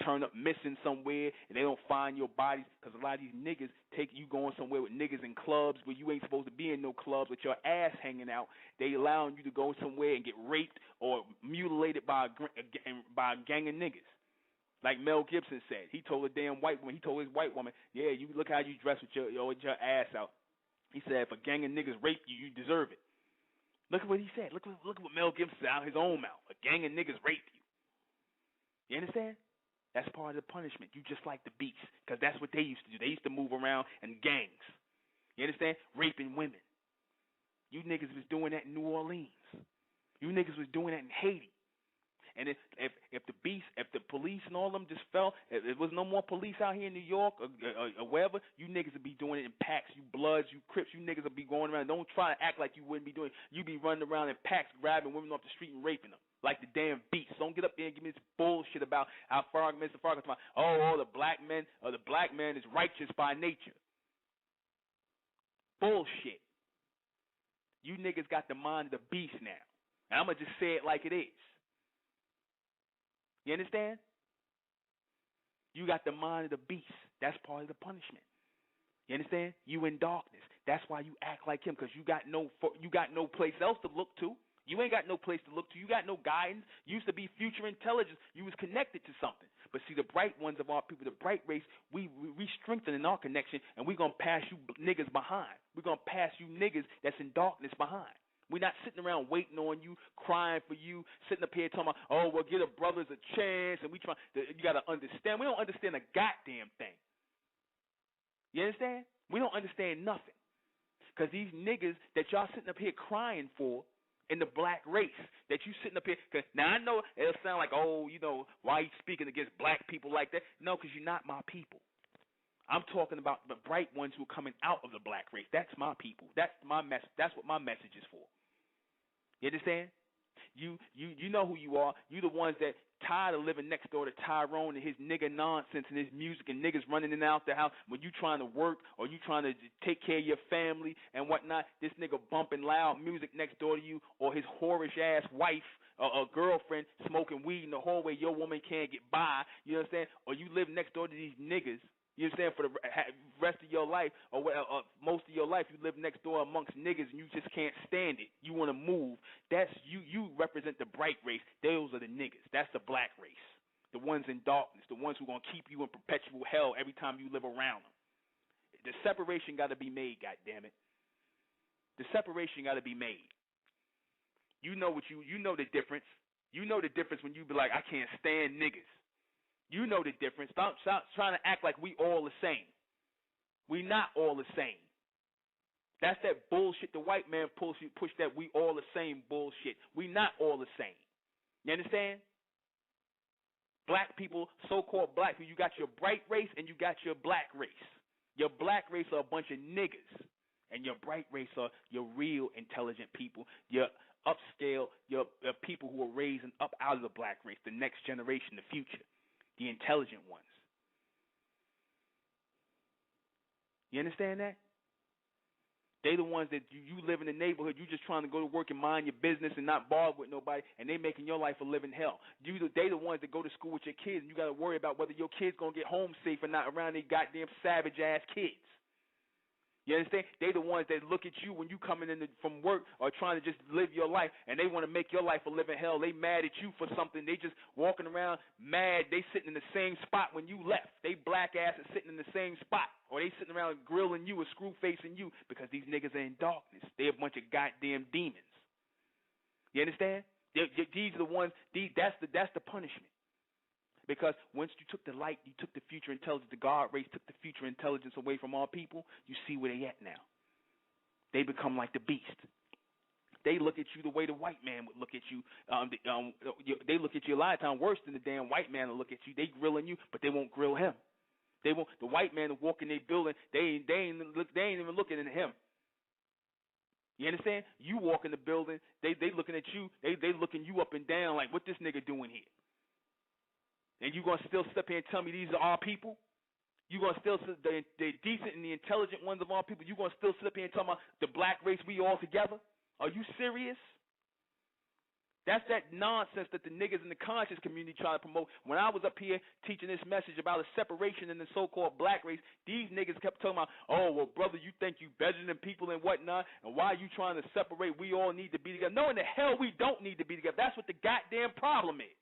S1: turn up missing somewhere, and they don't find your bodies because a lot of these niggas take you going somewhere with niggas in clubs where you ain't supposed to be in no clubs with your ass hanging out. They allowing you to go somewhere and get raped or mutilated by a gang of niggas. Like Mel Gibson said, he told his white woman, yeah, you look how you dress with your ass out. He said, if a gang of niggas rape you, you deserve it. Look at what he said. Look at what Mel Gibson said out of his own mouth. A gang of niggas rape you. You understand? That's part of the punishment. You just like the beast, because that's what they used to do. They used to move around in gangs. You understand? Raping women. You niggas was doing that in New Orleans. You niggas was doing that in Haiti. And if the police and all of them just fell, if there was no more police out here in New York or wherever, you niggas would be doing it in packs. You Bloods, you Crips, you niggas would be going around. Don't try to act like you wouldn't be doing it. You be running around in packs, grabbing women off the street and raping them like the damn beasts. Don't get up there and give me this bullshit about how Mr. Farrakhan talking about, the black man is righteous by nature. Bullshit. You niggas got the mind of the beast now. And I'm going to just say it like it is. You understand? You got the mind of the beast. That's part of the punishment. You understand? You in darkness. That's why you act like him, because you got no place else to look to. You ain't got no place to look to. You got no guidance. You used to be future intelligence. You was connected to something. But see, the bright ones of our people, the bright race, we strengthening our connection, and we're going to pass you niggas behind. We're going to pass you niggas that's in darkness behind. We're not sitting around waiting on you, crying for you, sitting up here talking about, well, give the brothers a chance, and you got to understand. We don't understand a goddamn thing. You understand? We don't understand nothing. Because these niggas that y'all sitting up here crying for in the black race, that you sitting up here, now I know it'll sound like, why you speaking against black people like that? No, because you're not my people. I'm talking about the bright ones who are coming out of the black race. That's my people. That's my message. That's what my message is for. You understand? You know who you are. You the ones that tired of living next door to Tyrone and his nigga nonsense and his music and niggas running in and out the house when you trying to work or you trying to take care of your family and whatnot. This nigga bumping loud music next door to you, or his whorish ass wife or girlfriend smoking weed in the hallway. Your woman can't get by. You know what I'm saying? Or you live next door to these niggas. You understand? For the rest of your life, or most of your life, you live next door amongst niggas, and you just can't stand it. You want to move. That's you. You represent the bright race. Those are the niggas. That's the black race. The ones in darkness. The ones who gonna keep you in perpetual hell every time you live around them. The separation got to be made. God damn it. The separation got to be made. You know what you know the difference. You know the difference when you be like, I can't stand niggas. You know the difference. Stop trying to act like we all the same. We not all the same. That's that bullshit the white man push that we all the same bullshit. We not all the same. You understand? Black people, so-called black people, you got your bright race and you got your black race. Your black race are a bunch of niggas. And your bright race are your real intelligent people, your upscale, your people who are raising up out of the black race, the next generation, the future. The intelligent ones. You understand that? They the ones that you live in the neighborhood, you just trying to go to work and mind your business and not bother with nobody, and they making your life a living hell. They the ones that go to school with your kids, and you got to worry about whether your kids going to get home safe or not around these goddamn savage-ass kids. You understand? They the ones that look at you when you coming in from work or trying to just live your life, and they want to make your life a living hell. They mad at you for something. They just walking around mad. They sitting in the same spot when you left. They black asses sitting in the same spot, or they sitting around grilling you or screw facing you because these niggas are in darkness. They a bunch of goddamn demons. You understand? These are the ones. That's the punishment. Because once you took the light, you took the future intelligence, the God race took the future intelligence away from our people, you see where they at now. They become like the beast. They look at you the way the white man would look at you. They look at you a lot of times worse than the damn white man will look at you. They grilling you, but they won't grill him. They won't. The white man will walk in their building, they ain't even looking at him. You understand? You walk in the building, they looking at you, they looking you up and down like, what this nigga doing here? And you going to still sit up here and tell me these are our people? You going to still sit, the decent and the intelligent ones of our people, you going to still sit up here and tell me the black race, we all together? Are you serious? That's that nonsense that the niggas in the conscious community try to promote. When I was up here teaching this message about a separation in the so-called black race, these niggas kept talking about, oh, well, brother, you think you better than people and whatnot, and why are you trying to separate? We all need to be together. No, in the hell we don't need to be together. That's what the goddamn problem is.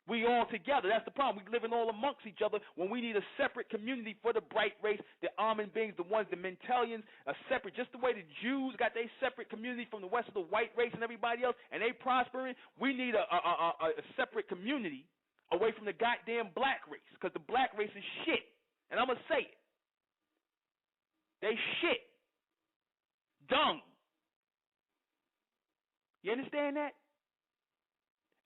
S1: We all together. That's the problem. We living all amongst each other when we need a separate community for the bright race, the almond beings, the ones, the mentalians, are separate. Just the way the Jews got their separate community from the rest of the white race and everybody else, and they prospering. We need a separate community away from the goddamn black race, because the black race is shit. And I'm going to say it. They shit. Dung. You understand that?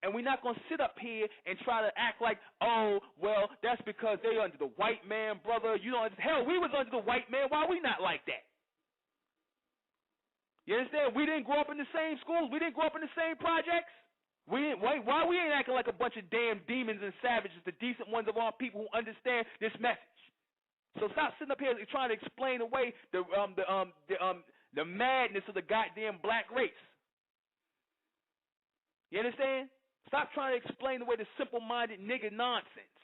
S1: And we're not going to sit up here and try to act like, oh, well, that's because they under the white man, brother. You know, hell, we was under the white man. Why we not like that? You understand? We didn't grow up in the same schools. We didn't grow up in the same projects. Why we ain't acting like a bunch of damn demons and savages, the decent ones of our people who understand this message? So stop sitting up here trying to explain away the madness of the goddamn black race. You understand? Stop trying to explain away the simple-minded nigga nonsense.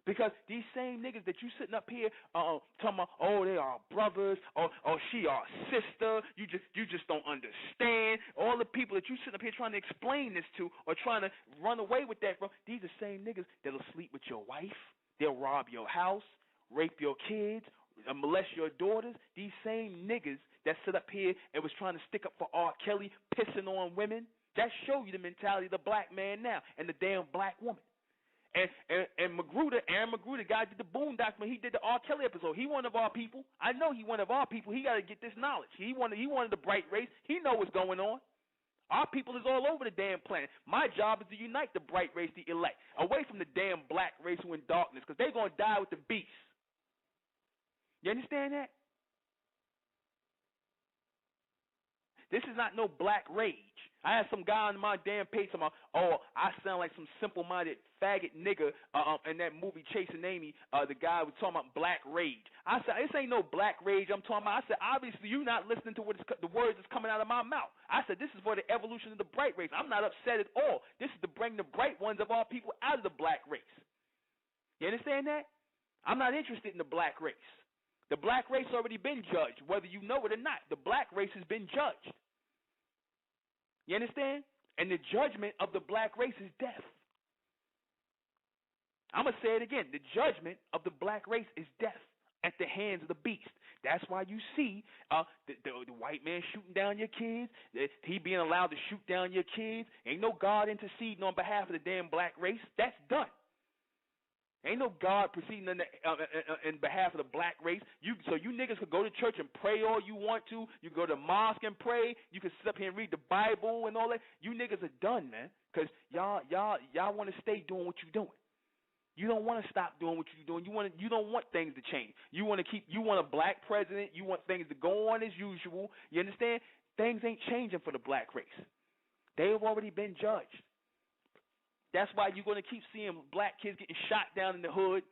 S1: Because these same niggas that you sitting up here talking about, oh, they are brothers, or she our sister, you just don't understand. All the people that you sitting up here trying to explain this to or trying to run away with that from, these are the same niggas that'll sleep with your wife, they'll rob your house, rape your kids, molest your daughters. These same niggas that sit up here and was trying to stick up for R. Kelly, pissing on women. That show you the mentality of the black man now and the damn black woman. And Magruder, Aaron Magruder, the guy did the Boondocks when he did the R. Kelly episode. He one of our people. I know he one of our people. He got to get this knowledge. He wanted the bright race. He know what's going on. Our people is all over the damn planet. My job is to unite the bright race, the elect, away from the damn black race who in darkness, because they're going to die with the beast. You understand that? This is not no black rage. I had some guy on my damn page talking about, oh, I sound like some simple-minded faggot nigga in that movie Chasing Amy. The guy was talking about black rage. I said, this ain't no black rage I'm talking about. I said, obviously you're not listening to the words that's coming out of my mouth. I said, this is for the evolution of the bright race. I'm not upset at all. This is to bring the bright ones of all people out of the black race. You understand that? I'm not interested in the black race. The black race already been judged, whether you know it or not. The black race has been judged. You understand? And the judgment of the black race is death. I'm going to say it again. The judgment of the black race is death at the hands of the beast. That's why you see the white man shooting down your kids, he being allowed to shoot down your kids. Ain't no God interceding on behalf of the damn black race. That's done. Ain't no God proceeding in behalf of the black race. So you niggas could go to church and pray all you want to. You can go to mosque and pray. You can sit up here and read the Bible and all that. You niggas are done, man, because y'all want to stay doing what you're doing. You don't want to stop doing what you're doing. You don't want things to change. You want a black president. You want things to go on as usual. You understand? Things ain't changing for the black race. They have already been judged. That's why you're going to keep seeing black kids getting shot down in the hood.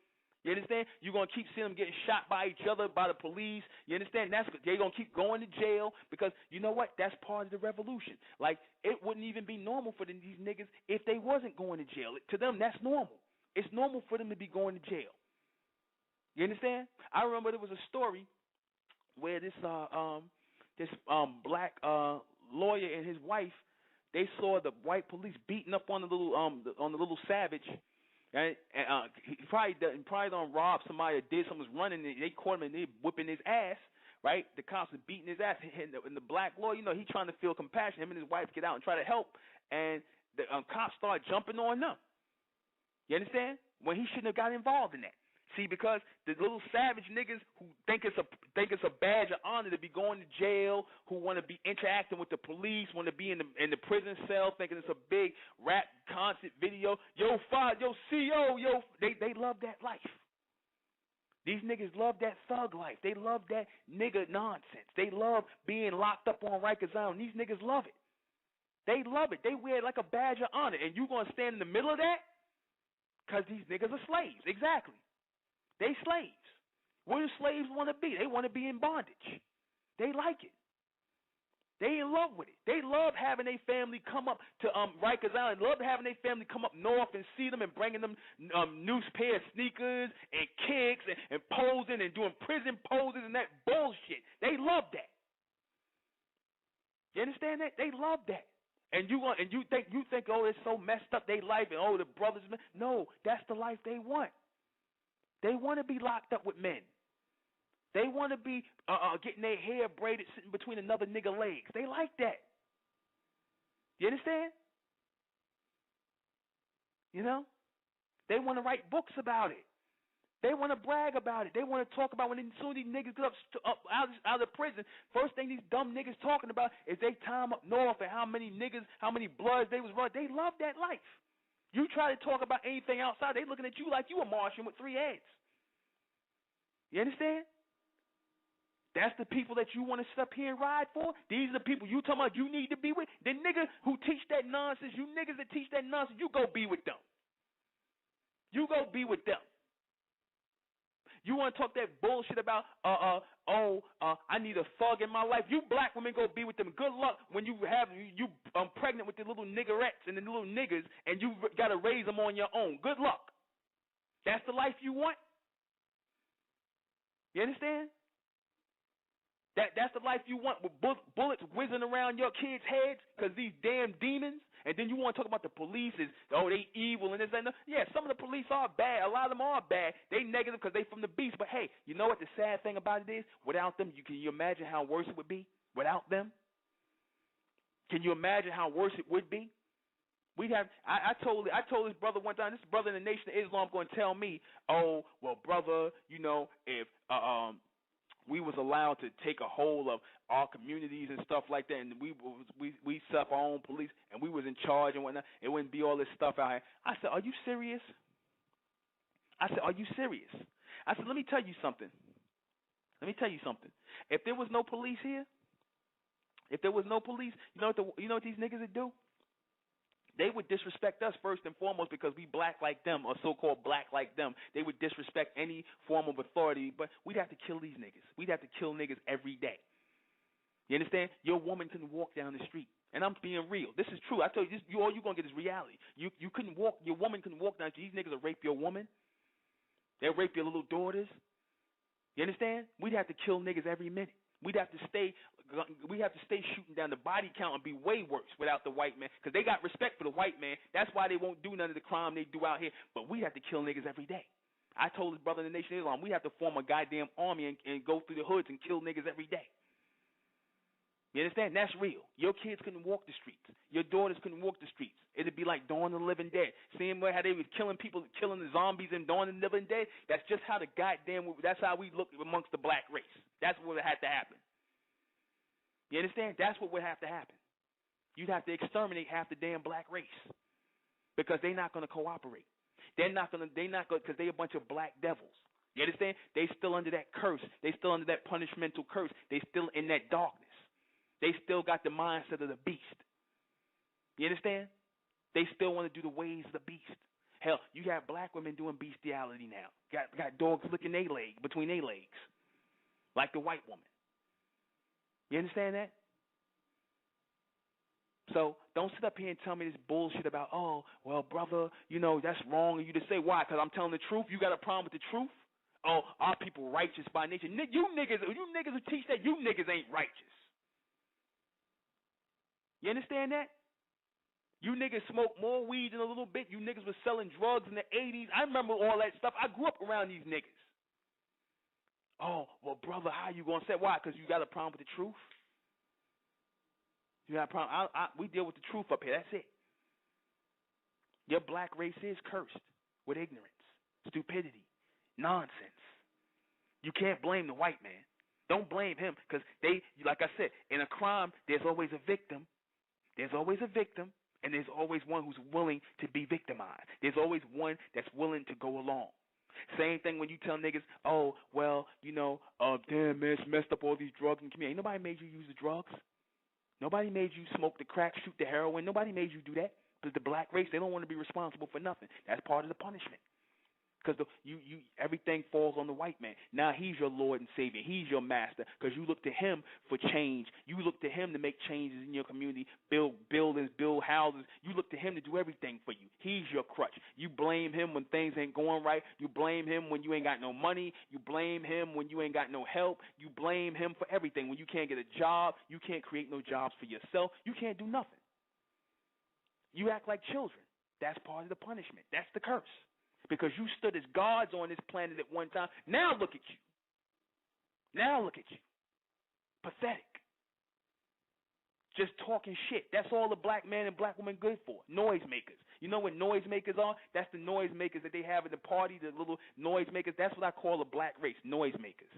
S1: You understand? You're going to keep seeing them getting shot by each other, by the police. You understand? They're going to keep going to jail because, you know what? That's part of the revolution. Like, it wouldn't even be normal for these niggas if they wasn't going to jail. To them, that's normal. It's normal for them to be going to jail. You understand? I remember there was a story where this black lawyer and his wife, they saw the white police beating up on the little savage, and he probably done robbed somebody or did something, was running. And they caught him and they whipping his ass. Right, the cops are beating his ass, and the black lawyer, you know, he trying to feel compassion. Him and his wife get out and try to help, and the cops start jumping on them. You understand? When he shouldn't have got involved in that. See, because the little savage niggas who think it's a badge of honor to be going to jail, who want to be interacting with the police, want to be in the prison cell, thinking it's a big rap concert video. Yo, CO, they love that life. These niggas love that thug life. They love that nigga nonsense. They love being locked up on Rikers Island. These niggas love it. They love it. They wear it like a badge of honor. And you going to stand in the middle of that? Because these niggas are slaves. Exactly. They slaves. What do slaves want to be? They want to be in bondage. They like it. They in love with it. They love having their family come up to Rikers Island. Love having their family come up north and see them and bringing them new pair of sneakers and kicks and posing and doing prison poses and that bullshit. They love that. You understand that? They love that. And you think oh, it's so messed up their life and oh, the brothers. No, that's the life they want. They want to be locked up with men. They want to be getting their hair braided sitting between another nigga legs. They like that. You understand? You know? They want to write books about it. They want to brag about it. They want to talk about when as soon as these niggas get out of prison, first thing these dumb niggas talking about is they time up north and how many bloods they was running. They love that life. You try to talk about anything outside, they looking at you like you a Martian with 3 heads. You understand? That's the people that you want to sit up here and ride for. These are the people you talking about you need to be with. The niggas who teach that nonsense, you niggas that teach that nonsense, you go be with them. You go be with them. You want to talk that bullshit about, I need a thug in my life. You black women go be with them. Good luck when you pregnant with the little niggerettes and the little niggas and you got to raise them on your own. Good luck. That's the life you want? You understand? That's the life you want with bullets whizzing around your kids' heads because these damn demons. And then you want to talk about the police is, they evil and this and that. Yeah, some of the police are bad. A lot of them are bad. They negative because they from the beast. But hey, you know what the sad thing about it is? Without them, can you imagine how worse it would be? Without them? Can you imagine how worse it would be? I told this brother one time, this brother in the Nation of Islam going to tell me, oh, well, brother, if we was allowed to take a hold of our communities and stuff like that, and we set up our own police, and we was in charge and whatnot, it wouldn't be all this stuff out here. I said, are you serious? I said, let me tell you something. If there was no police here, If there was no police, you know what these niggas would do? They would disrespect us first and foremost because we black like them or so-called black like them. They would disrespect any form of authority, but we'd have to kill these niggas. We'd have to kill niggas every day. You understand? Your woman couldn't walk down the street. And I'm being real. This is true. I tell you, all you're going to get is reality. You couldn't walk, your woman couldn't walk down the street. These niggas will rape your woman. They'll rape your little daughters. You understand? We'd have to kill niggas every minute. We'd have to stay shooting down. The body count would be way worse without the white man because they got respect for the white man. That's why they won't do none of the crime they do out here. But we have to kill niggas every day. I told his brother in the Nation of Islam, we have to form a goddamn army and go through the hoods and kill niggas every day. You understand? That's real. Your kids couldn't walk the streets. Your daughters couldn't walk the streets. It'd be like Dawn of the Living Dead. Seeing how they was killing people, killing the zombies in Dawn of the Living Dead. That's just how that's how we look amongst the black race. That's what would have to happen. You understand? That's what would have to happen. You'd have to exterminate half the damn black race because they're not going to cooperate. They're not going because they're a bunch of black devils. You understand? They still under that curse. They still under that punishmental curse. They still in that darkness. They still got the mindset of the beast. You understand? They still want to do the ways of the beast. Hell, you have black women doing bestiality now. Got dogs licking their leg between their legs, like the white woman. You understand that? So don't sit up here and tell me this bullshit about, oh, well, brother, that's wrong of you to say. Why? Because I'm telling the truth. You got a problem with the truth? Oh, our people righteous by nature. You niggas who teach that, you niggas ain't righteous. You understand that? You niggas smoke more weed in a little bit. You niggas was selling drugs in the 80s. I remember all that stuff. I grew up around these niggas. Oh, well, brother, how you going to say? Why? Because you got a problem with the truth? You got a problem? We deal with the truth up here. That's it. Your black race is cursed with ignorance, stupidity, nonsense. You can't blame the white man. Don't blame him because like I said, in a crime, there's always a victim. There's always a victim, and there's always one who's willing to be victimized. There's always one that's willing to go along. Same thing when you tell niggas, oh, well, damn, man, it's messed up all these drugs in the community. Ain't nobody made you use the drugs. Nobody made you smoke the crack, shoot the heroin. Nobody made you do that. Because the black race, they don't want to be responsible for nothing. That's part of the punishment. Because everything falls on the white man. Now he's your Lord and Savior. He's your master because you look to him for change. You look to him to make changes in your community, build buildings, build houses. You look to him to do everything for you. He's your crutch. You blame him when things ain't going right. You blame him when you ain't got no money. You blame him when you ain't got no help. You blame him for everything. When you can't get a job, you can't create no jobs for yourself. You can't do nothing. You act like children. That's part of the punishment. That's the curse. Because you stood as gods on this planet at one time. Now look at you. Now look at you. Pathetic. Just talking shit. That's all the black man and black woman good for. Noise makers. You know what noise makers are? That's the noise makers that they have at the party, the little noise makers. That's what I call a black race, noise makers.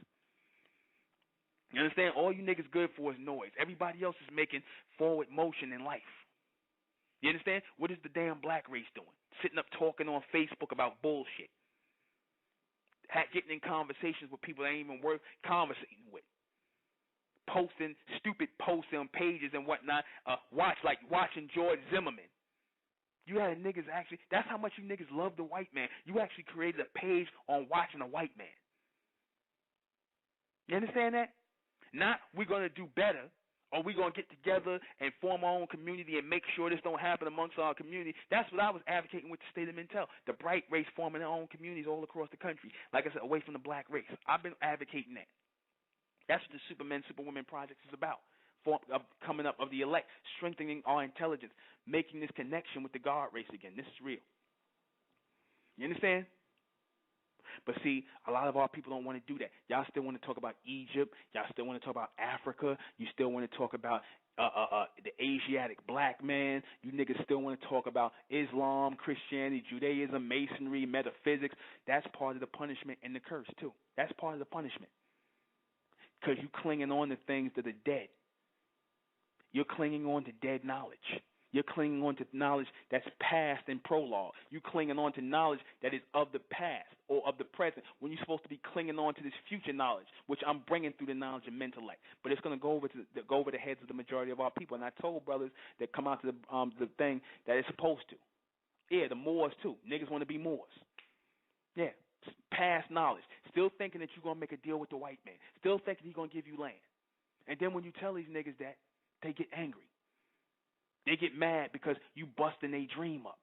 S1: You understand? All you niggas good for is noise. Everybody else is making forward motion in life. You understand? What is the damn black race doing? Sitting up talking on Facebook about bullshit. Getting in conversations with people that ain't even worth conversating with. Posting stupid posts on pages and whatnot. Watching George Zimmerman. You had niggas actually, that's how much you niggas love the white man. You actually created a page on watching a white man. You understand that? Not we're going to do better. Or we going to get together and form our own community and make sure this don't happen amongst our community. That's what I was advocating with the state of Mintel. The bright race forming their own communities all across the country. Like I said, away from the black race. I've been advocating that. That's what the Supermen, Superwomen Project is about. Coming up of the elect, strengthening our intelligence, making this connection with the God race again. This is real. You understand? But see, a lot of our people don't want to do that. Y'all still want to talk about Egypt. Y'all still want to talk about Africa. You still want to talk about the Asiatic black man. You niggas still want to talk about Islam, Christianity, Judaism, Masonry, metaphysics. That's part of the punishment and the curse, too. That's part of the punishment. Because you're clinging on to things that are dead. You're clinging on to dead knowledge. You're clinging on to knowledge that's past and prologue. You're clinging on to knowledge that is of the past or of the present when you're supposed to be clinging on to this future knowledge, which I'm bringing through the knowledge of intellect. But it's going to go over the heads of the majority of our people. And I told brothers that come out to the thing that it's supposed to. Yeah, the Moors too. Niggas want to be Moors. Yeah, past knowledge. Still thinking that you're going to make a deal with the white man. Still thinking he's going to give you land. And then when you tell these niggas that, they get angry. They get mad because you busting their dream up.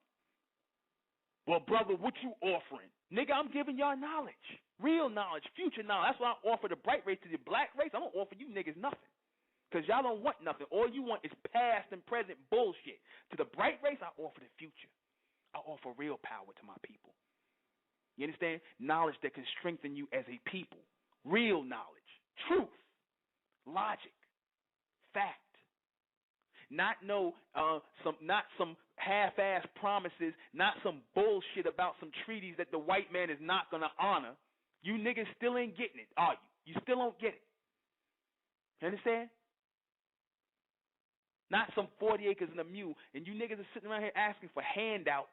S1: Well, brother, what you offering? Nigga, I'm giving y'all knowledge. Real knowledge, future knowledge. That's why I offer the bright race to the black race. I don't offer you niggas nothing. Because y'all don't want nothing. All you want is past and present bullshit. To the bright race, I offer the future. I offer real power to my people. You understand? Knowledge that can strengthen you as a people. Real knowledge. Truth. Logic. Fact. Not some half-ass promises, not some bullshit about some treaties that the white man is not going to honor. You niggas still ain't getting it, are you? You still don't get it. You understand? Not some 40 acres and a mule, and you niggas are sitting around here asking for handouts.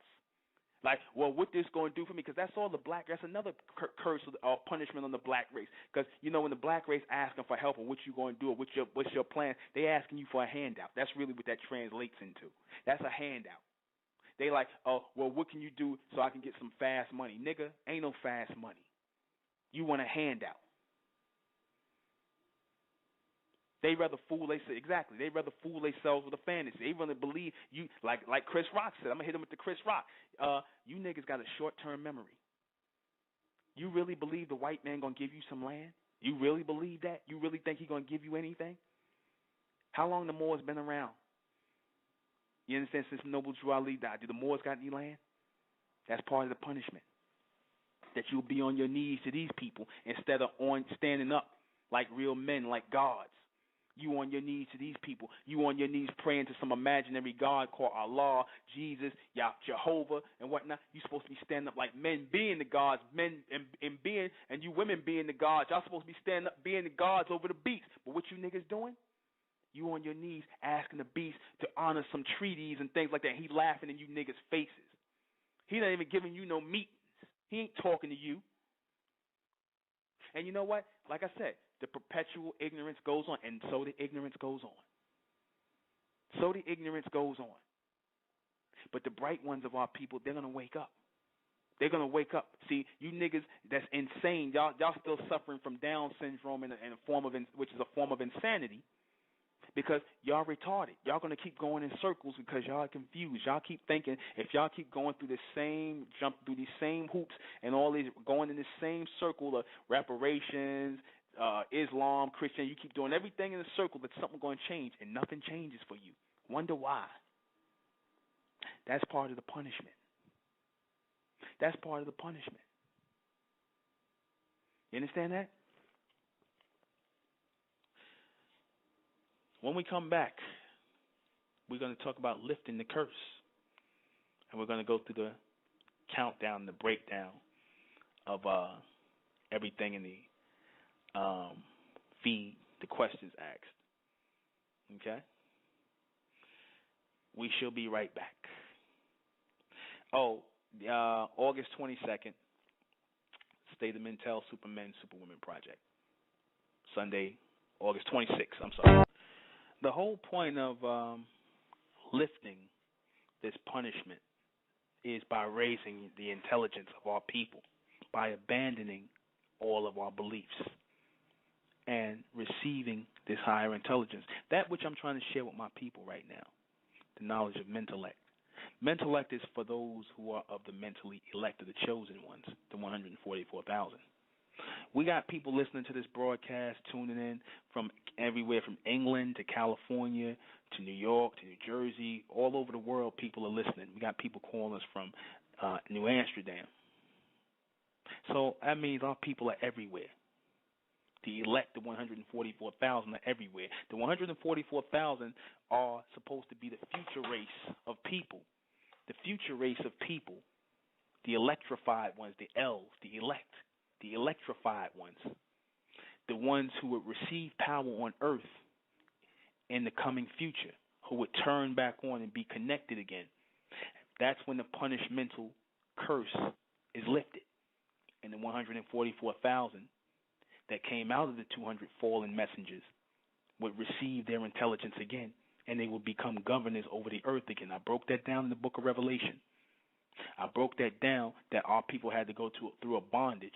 S1: Like, well, what this going to do for me? Because that's all the black. That's another curse or punishment on the black race. Because you know when the black race asking for help and what you going to do or what's your plan, they asking you for a handout. That's really what that translates into. That's a handout. They like, oh, well, what can you do so I can get some fast money, nigga? Ain't no fast money. You want a handout. They rather fool themselves with a fantasy. They rather believe you like Chris Rock said. I'm gonna hit him with the Chris Rock. You niggas got a short-term memory. You really believe the white man gonna give you some land? You really believe that? You really think he gonna give you anything? How long the Moors been around? You understand? Since Noble Drew Ali died, do the Moors got any land? That's part of the punishment. That you'll be on your knees to these people instead of standing up like real men, like gods. You on your knees to these people. You on your knees praying to some imaginary God called Allah, Jesus, Jehovah, and whatnot. You supposed to be standing up like men being the gods, men and you women being the gods. Y'all supposed to be standing up being the gods over the beasts. But what you niggas doing? You on your knees asking the beast to honor some treaties and things like that. He laughing in you niggas' faces. He not even giving you no meetings. He ain't talking to you. And you know what? Like I said, the perpetual ignorance goes on, and so the ignorance goes on. So the ignorance goes on. But the bright ones of our people, they're going to wake up. They're going to wake up. See, you niggas, that's insane. Y'all still suffering from Down syndrome in a form of, which is a form of insanity, because y'all retarded. Y'all going to keep going in circles because y'all are confused. Y'all keep thinking if y'all keep going through jump through these same hoops and all these, going in this same circle of reparations, Islam, Christian, you keep doing everything in a circle, that something going to change, and nothing changes for you. Wonder why? That's part of the punishment. That's part of the punishment. You understand that? When we come back, we're going to talk about lifting the curse. And we're going to go through the countdown, the breakdown of everything in the feed, the questions asked. Okay? We shall be right back. August 22nd, State of Mentel Supermen, Superwomen Project. Sunday, August 26th, I'm sorry. The whole point of lifting this punishment is by raising the intelligence of our people, by abandoning all of our beliefs and receiving this higher intelligence. That which I'm trying to share with my people right now, the knowledge of mentellect. Mentellect is for those who are of the mentally elected, the chosen ones, the 144,000. We got people listening to this broadcast, tuning in from everywhere from England to California to New York to New Jersey. All over the world, people are listening. We got people calling us from New Amsterdam. So that means our people are everywhere. The elect, the 144,000, are everywhere. The 144,000 are supposed to be the future race of people. The future race of people, the electrified ones, the elves, the elect. The electrified ones, the ones who would receive power on earth in the coming future, who would turn back on and be connected again. That's when the punishmental curse is lifted. And the 144,000 that came out of the 200 fallen messengers would receive their intelligence again, and they would become governors over the earth again. I broke that down in the book of Revelation. I broke that down that our people had to go through a bondage.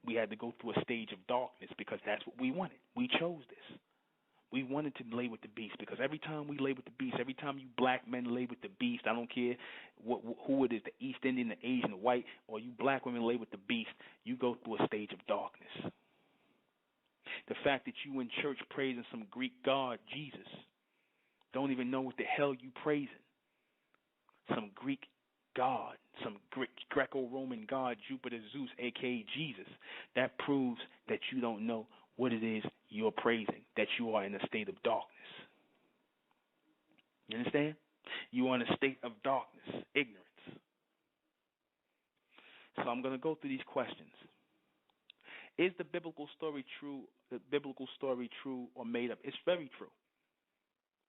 S1: We had to go through a stage of darkness because that's what we wanted. We chose this. We wanted to lay with the beast because every time we lay with the beast, every time you black men lay with the beast, I don't care who it is, the East Indian, the Asian, the white, or you black women lay with the beast, you go through a stage of darkness. The fact that you in church praising some Greek god, Jesus, don't even know what the hell you praising. Some Greek god, some Greco-Roman god, Jupiter, Zeus, a.k.a. Jesus. That proves that you don't know what it is you're praising, that you are in a state of darkness. You understand? You are in a state of darkness, ignorance. So I'm going to go through these questions. Is the biblical story true? The biblical story true or made up? It's very true.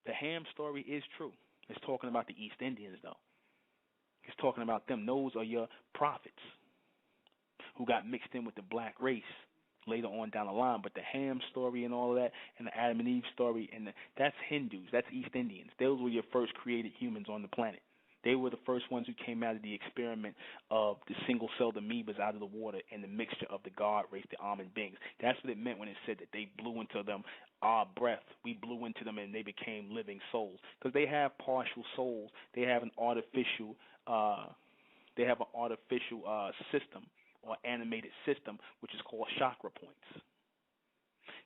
S1: The Ham story is true. It's talking about the East Indians, though. It's talking about them. Those are your prophets who got mixed in with the black race later on down the line. But the Ham story and all of that, and the Adam and Eve story, and that's Hindus. That's East Indians. Those were your first created humans on the planet. They were the first ones who came out of the experiment of the single-celled amoebas out of the water and the mixture of the God race, the almond beings. That's what it meant when it said that they blew into them our breath. We blew into them and they became living souls. Because they have partial souls. They have an artificial system or animated system, which is called chakra points,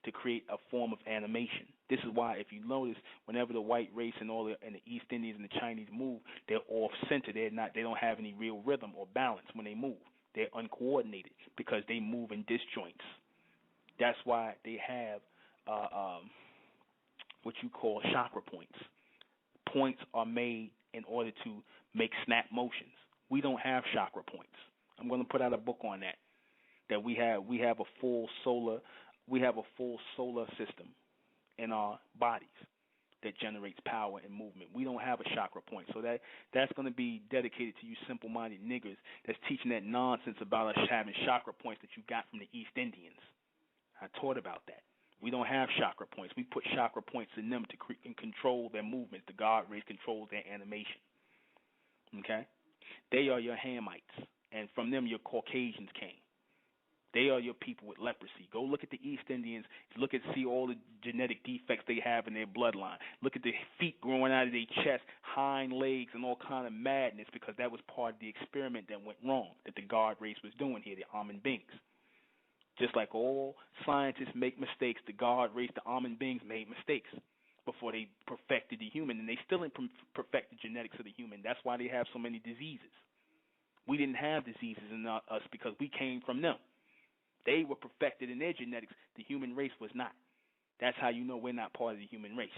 S1: to create a form of animation. This is why, if you notice, whenever the white race and the East Indians and the Chinese move, they're off center. They don't have any real rhythm or balance when they move. They're uncoordinated because they move in disjoints. That's why they have what you call chakra points. Points are made in order to make snap motions. We don't have chakra points. I'm going to put out a book on that. That we have a full solar system in our bodies that generates power and movement. We don't have a chakra point. So that's going to be dedicated to you simple-minded niggers that's teaching that nonsense about us having chakra points that you got from the East Indians. I taught about that. We don't have chakra points. We put chakra points in them to control their movements. The God race controls their animation. Okay? They are your Hamites, and from them your Caucasians came. They are your people with leprosy. Go look at the East Indians. See all the genetic defects they have in their bloodline. Look at the feet growing out of their chest, hind legs, and all kind of madness because that was part of the experiment that went wrong that the God race was doing here, the almond beings. Just like all scientists make mistakes, the God race, the almond beings made mistakes before they perfected the human, and they still didn't perfect the genetics of the human. That's why they have so many diseases. We didn't have diseases in us because we came from them. They were perfected in their genetics. The human race was not. That's how you know we're not part of the human race.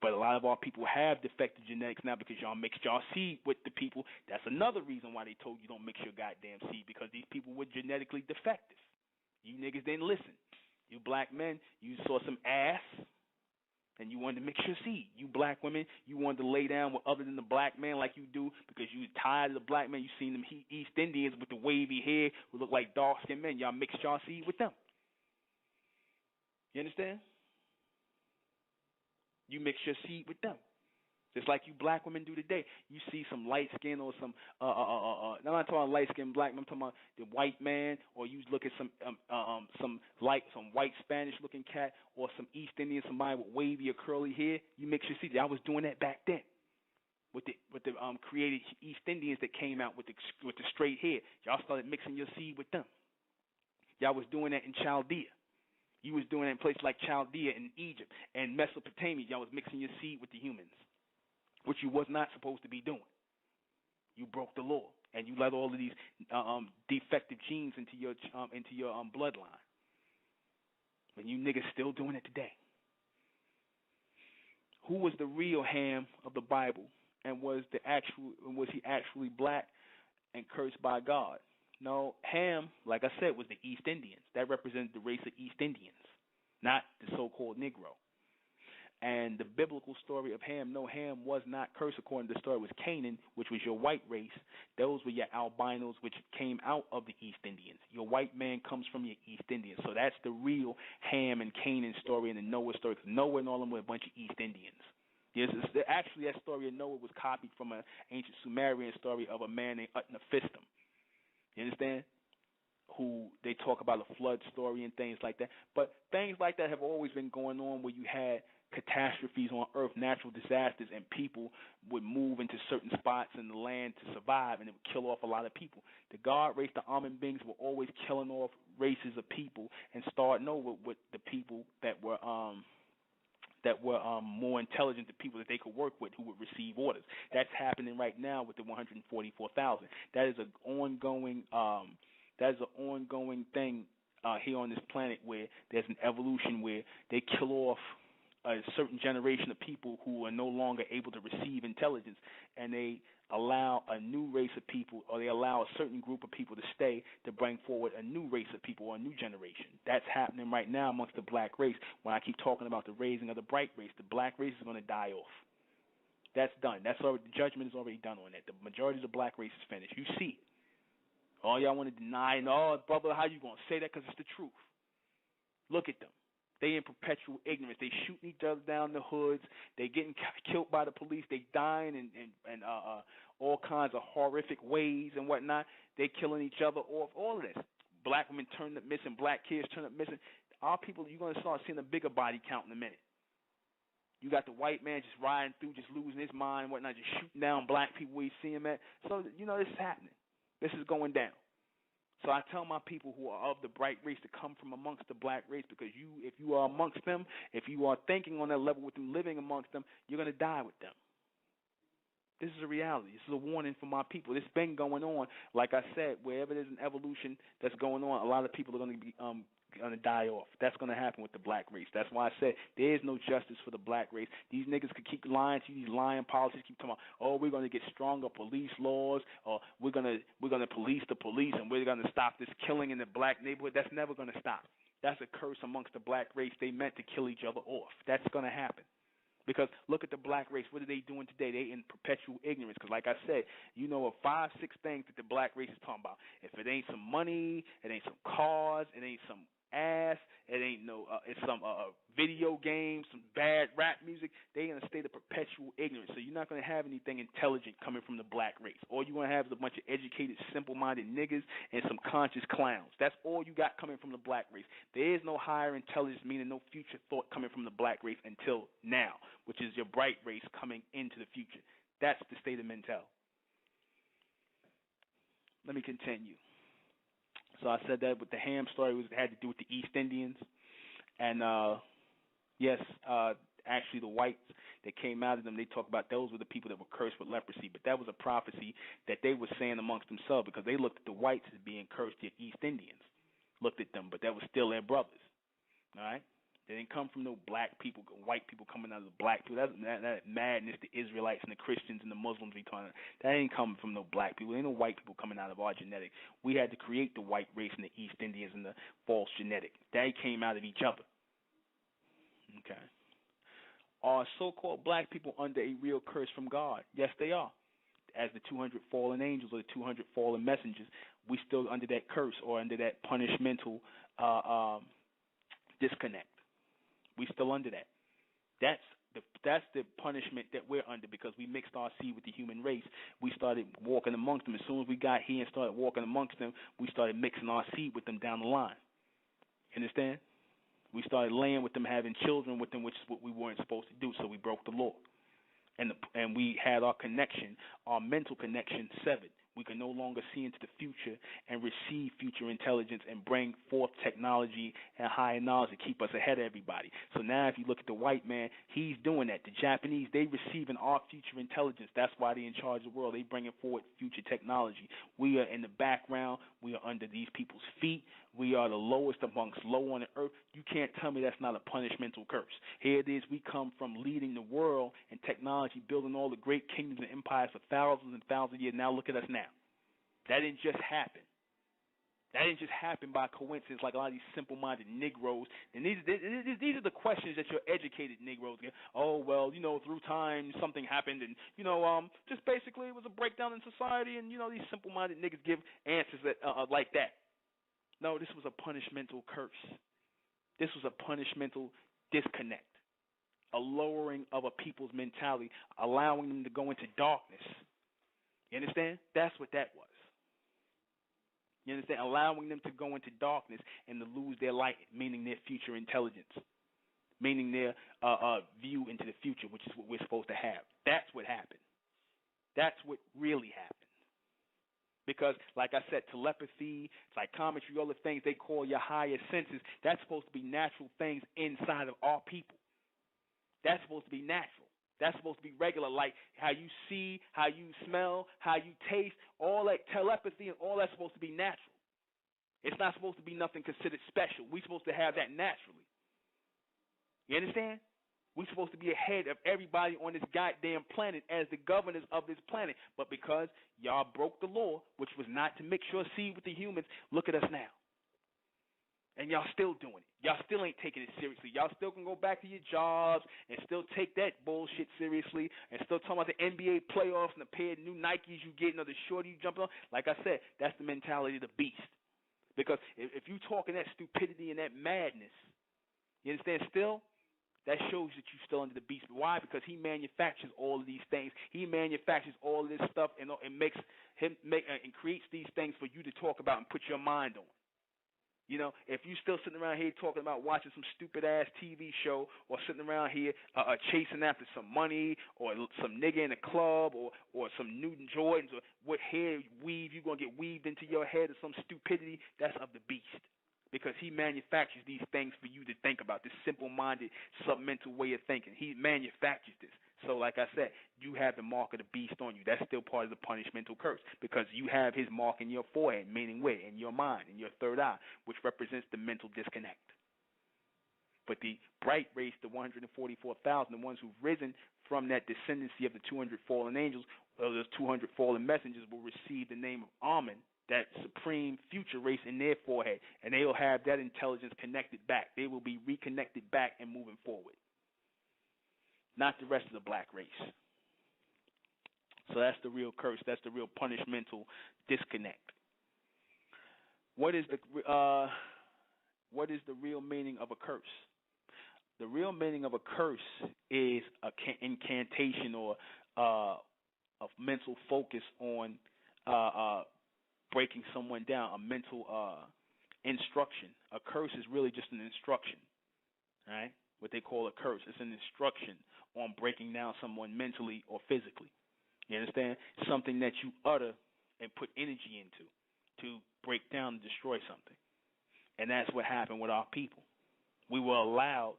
S1: But a lot of our people have defective genetics now because y'all mixed y'all seed with the people. That's another reason why they told you don't mix your goddamn seed, because these people were genetically defective. You niggas didn't listen. You black men, you saw some ass, and you wanted to mix your seed. You black women, you wanted to lay down with other than the black man like you do because you tired of the black man. You seen them East Indians with the wavy hair who look like dark-skinned men. Y'all mixed y'all seed with them. You understand? You mix your seed with them. Just like you black women do today. You see some light skin or some I'm not talking about light skin black, I'm talking about the white man, or you look at some white Spanish looking cat or some East Indian, somebody with wavy or curly hair. You mix your seed. I was doing that back then with the created East Indians that came out with the straight hair. Y'all started mixing your seed with them. Y'all was doing that in Chaldea. You was doing that in places like Chaldea and Egypt and Mesopotamia. Y'all was mixing your seed with the humans, which you was not supposed to be doing. You broke the law, and you let all of these defective genes into your bloodline. And you niggas still doing it today. Who was the real Ham of the Bible, and was he actually black and cursed by God? No, Ham, like I said, was the East Indians. That represented the race of East Indians, not the so-called Negro. And the biblical story of Ham, no, Ham was not cursed according to the story. It was Canaan, which was your white race. Those were your albinos, which came out of the East Indians. Your white man comes from your East Indians. So that's the real Ham and Canaan story and the Noah story. Because Noah and all them were a bunch of East Indians. Yes, actually, that story of Noah was copied from an ancient Sumerian story of a man named Utnapishtim. You understand? Who they talk about a flood story and things like that. But things like that have always been going on where you had catastrophes on earth, natural disasters, and people would move into certain spots in the land to survive, and it would kill off a lot of people. The God race, the Amun beings, were always killing off races of people and starting over with the people that were more intelligent, the people that they could work with who would receive orders. That's happening right now with the 144,000. That is an ongoing thing here on this planet where there's an evolution where they kill off a certain generation of people who are no longer able to receive intelligence, and they allow a new race of people, or they allow a certain group of people to stay to bring forward a new race of people or a new generation. That's happening right now amongst the black race. When I keep talking about the raising of the bright race, the black race is going to die off. That's done. That's already, the judgment is already done on that. The majority of the black race is finished. You see it. All y'all want to deny, and brother, how you going to say that? Because it's the truth. Look at them. They in perpetual ignorance. They shooting each other down the hoods. They getting killed by the police. They dying in all kinds of horrific ways and whatnot. They killing each other off. All of this. Black women turn up missing. Black kids turn up missing. Our people, you're going to start seeing a bigger body count in a minute. You got the white man just riding through, just losing his mind and whatnot, just shooting down black people where you see him at. So, this is happening. This is going down. So I tell my people who are of the bright race to come from amongst the black race, because if you are amongst them, if you are thinking on that level with them, living amongst them, you're going to die with them. This is a reality. This is a warning for my people. This has been going on. Like I said, wherever there's an evolution that's going on, a lot of people are going to be going to die off. That's going to happen with the black race. That's why I said there is no justice for the black race. These niggas could keep lying to you. These lying policies keep talking about, we're going to get stronger police laws, or we're going to police the police, and we're going to stop this killing in the black neighborhood. That's never going to stop. That's a curse amongst the black race. They meant to kill each other off. That's going to happen. Because look at the black race. What are they doing today? They in perpetual ignorance. Because like I said, of 5, 6 things that the black race is talking about. If it ain't some money, it ain't some cars, it ain't some ass, it ain't it's some video games, some bad rap music. They in a state of perpetual ignorance. So you're not going to have anything intelligent coming from the black race. All you're going to have is a bunch of educated, simple-minded niggas and some conscious clowns. That's all you got coming from the black race. There is no higher intelligence, meaning no future thought coming from the black race until now, which is your bright race coming into the future. That's the state of mentality. Let me continue. So I said that with the Ham story, had to do with the East Indians. And, actually the whites that came out of them, they talk about those were the people that were cursed with leprosy. But that was a prophecy that they were saying amongst themselves, because they looked at the whites as being cursed, the East Indians. Looked at them, but that was still their brothers. All right? They didn't come from no black people, white people coming out of the black people. That madness, the Israelites and the Christians and the Muslims we talking about, that ain't coming from no black people. There ain't no white people coming out of our genetic. We had to create the white race and the East Indians and the false genetic. They came out of each other. Okay. Are so-called black people under a real curse from God? Yes, they are. As the 200 fallen angels or the 200 fallen messengers, we still under that curse or under that punishmental disconnect. We still under that. That's the punishment that we're under, because we mixed our seed with the human race. We started walking amongst them. As soon as we got here and started walking amongst them, we started mixing our seed with them down the line. Understand? We started laying with them, having children with them, which is what we weren't supposed to do, so we broke the law. And we had our connection, our mental connection severed. We can no longer see into the future and receive future intelligence and bring forth technology and higher knowledge to keep us ahead of everybody. So now if you look at the white man, he's doing that. The Japanese, they receiving our future intelligence. That's why they're in charge of the world. They bringing forward future technology. We are in the background. We are under these people's feet. We are the lowest amongst low on the earth. You can't tell me that's not a punishmental curse. Here it is. We come from leading the world in technology, building all the great kingdoms and empires for thousands and thousands of years. Now look at us now. That didn't just happen. That didn't just happen by coincidence like a lot of these simple-minded Negroes. And these are the questions that your educated Negroes get. Oh, well, through time something happened, and just basically it was a breakdown in society, and these simple-minded niggas give answers that like that. No, this was a punishmental curse. This was a punishmental disconnect, a lowering of a people's mentality, allowing them to go into darkness. You understand? That's what that was. You understand? Allowing them to go into darkness and to lose their light, meaning their future intelligence, meaning their view into the future, which is what we're supposed to have. That's what happened. That's what really happened. Because, like I said, telepathy, psychometry, all the things they call your higher senses, that's supposed to be natural things inside of our people. That's supposed to be natural. That's supposed to be regular, like how you see, how you smell, how you taste, all that telepathy and all that's supposed to be natural. It's not supposed to be nothing considered special. We're supposed to have that naturally. You understand? We're supposed to be ahead of everybody on this goddamn planet as the governors of this planet. But because y'all broke the law, which was not to mix your seed with the humans, look at us now. And y'all still doing it. Y'all still ain't taking it seriously. Y'all still can go back to your jobs and still take that bullshit seriously and still talking about the NBA playoffs and the pair of new Nikes you getting or the shorty you jumping on. Like I said, that's the mentality of the beast. Because if you talking that stupidity and that madness, you understand, still, that shows that you're still under the beast. Why? Because he manufactures all of these things. He manufactures all of this stuff and makes him and creates these things for you to talk about and put your mind on. If you still sitting around here talking about watching some stupid-ass TV show or sitting around here chasing after some money or some nigga in a club or some Newton Jordans or what hair weave you're going to get weaved into your head or some stupidity, that's of the beast. Because he manufactures these things for you to think about, this simple-minded, submental way of thinking. He manufactures this. So, like I said, you have the mark of the beast on you. That's still part of the punishmental curse because you have his mark in your forehead, meaning where? In your mind, in your third eye, which represents the mental disconnect. But the bright race, the 144,000, the ones who've risen from that descendancy of the 200 fallen angels, or those 200 fallen messengers, will receive the name of Amen, that supreme future race in their forehead, and they will have that intelligence connected back. They will be reconnected back and moving forward. Not the rest of the black race. So that's the real curse. That's the real punishmental disconnect. What is the real meaning of a curse? The real meaning of a curse is an incantation or a mental focus on breaking someone down, a mental instruction. A curse is really just an instruction, right? What they call a curse. It's an instruction on breaking down someone mentally or physically. You understand? Something that you utter and put energy into to break down and destroy something. And that's what happened with our people. We were allowed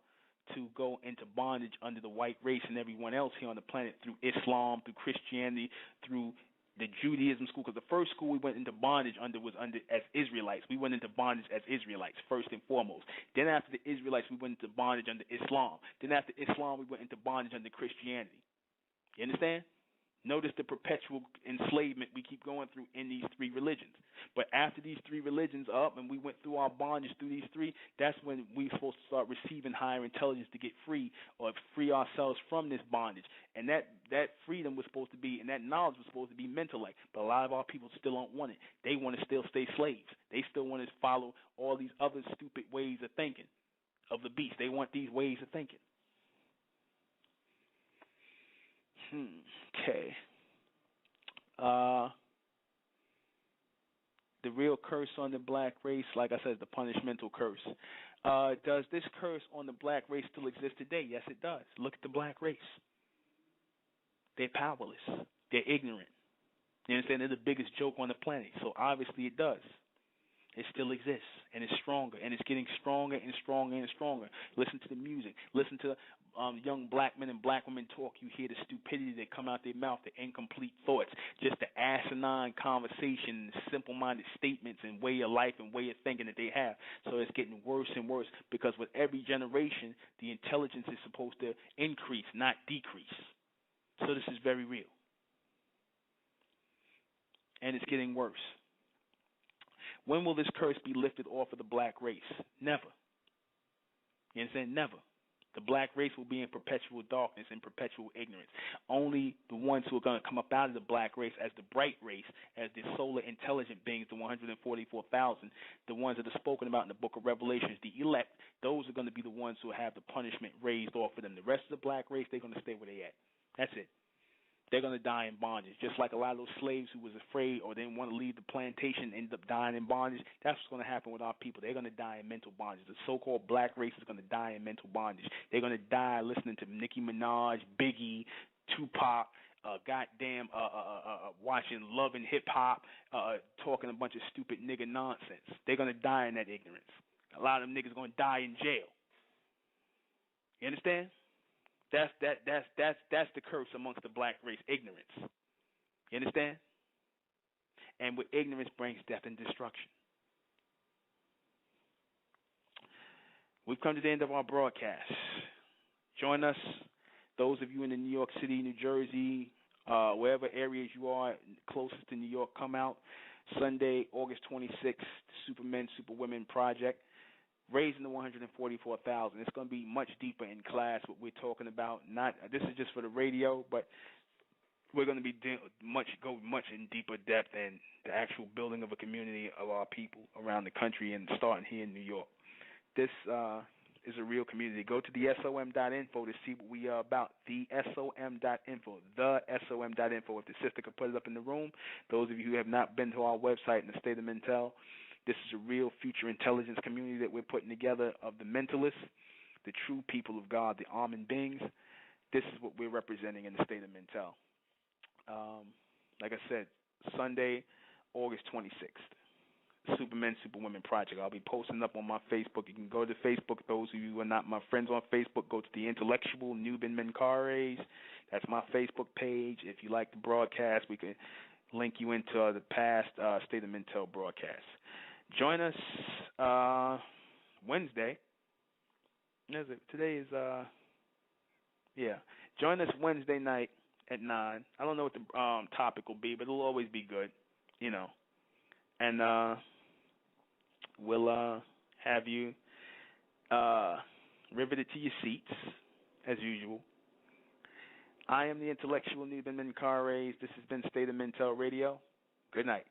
S1: to go into bondage under the white race and everyone else here on the planet through Islam, through Christianity, through the Judaism school, because the first school we went into bondage under was as Israelites. We went into bondage as Israelites, first and foremost. Then after the Israelites, we went into bondage under Islam. Then after Islam, we went into bondage under Christianity. You understand? Notice the perpetual enslavement we keep going through in these three religions. But after these three religions are up and we went through our bondage through these three, that's when we're supposed to start receiving higher intelligence to get free or free ourselves from this bondage. And that freedom was supposed to be, and that knowledge was supposed to be mental-like. But a lot of our people still don't want it. They want to still stay slaves. They still want to follow all these other stupid ways of thinking of the beast. They want these ways of thinking. Okay. The real curse on the black race, like I said, is the punishmental curse. Does this curse on the black race still exist today? Yes, it does. Look at the black race. They're powerless. They're ignorant. You understand? They're the biggest joke on the planet. So obviously it does. It still exists, and it's stronger, and it's getting stronger and stronger and stronger. Listen to the music. Listen to young black men and black women talk. You hear the stupidity that come out their mouth, the incomplete thoughts, just the asinine conversation, the simple-minded statements and way of life and way of thinking that they have. So it's getting worse and worse because with every generation, the intelligence is supposed to increase, not decrease. So this is very real. And it's getting worse. When will this curse be lifted off of the black race? Never. You understand? Never. The black race will be in perpetual darkness and perpetual ignorance. Only the ones who are going to come up out of the black race as the bright race, as the solar intelligent beings, the 144,000, the ones that are spoken about in the book of Revelations, the elect, those are going to be the ones who have the punishment raised off of them. The rest of the black race, they're going to stay where they at. That's it. They're going to die in bondage. Just like a lot of those slaves who was afraid or didn't want to leave the plantation ended up dying in bondage, that's what's going to happen with our people. They're going to die in mental bondage. The so-called black race is going to die in mental bondage. They're going to die listening to Nicki Minaj, Biggie, Tupac, watching Love and Hip Hop, talking a bunch of stupid nigga nonsense. They're going to die in that ignorance. A lot of them niggas are going to die in jail. You understand? That's the curse amongst the black race, ignorance. You understand? And with ignorance brings death and destruction. We've come to the end of our broadcast. Join us, those of you in the New York City, New Jersey, wherever areas you are closest to New York, come out Sunday, August 26th, the Supermen, Superwomen Project. Raising the 144,000. It's going to be much deeper in class what we're talking about. Not this is just for the radio, but we're going to be much in deeper depth in the actual building of a community of our people around the country and starting here in New York. This is a real community. Go to the SOM.info to see what we are about. The SOM.info. The SOM.info. If the sister could put it up in the room, those of you who have not been to our website in the state of Mentel, this is a real future intelligence community that we're putting together of the mentalists, the true people of God, the almond beings. This is what we're representing in the state of Mentel. Like I said, Sunday, August 26th, Supermen, Superwomen Project. I'll be posting up on my Facebook. You can go to Facebook. Those of you who are not my friends on Facebook, go to the Intellectual Nuben Menkares. That's my Facebook page. If you like the broadcast, we can link you into the past State of Mentel broadcasts. Join us Wednesday. Today is Join us Wednesday night at 9. I don't know what the topic will be, but it'll always be good, you know. And we'll have you riveted to your seats as usual. I am the Intellectual Nuben Menkares. This has been State of Mentel Radio. Good night.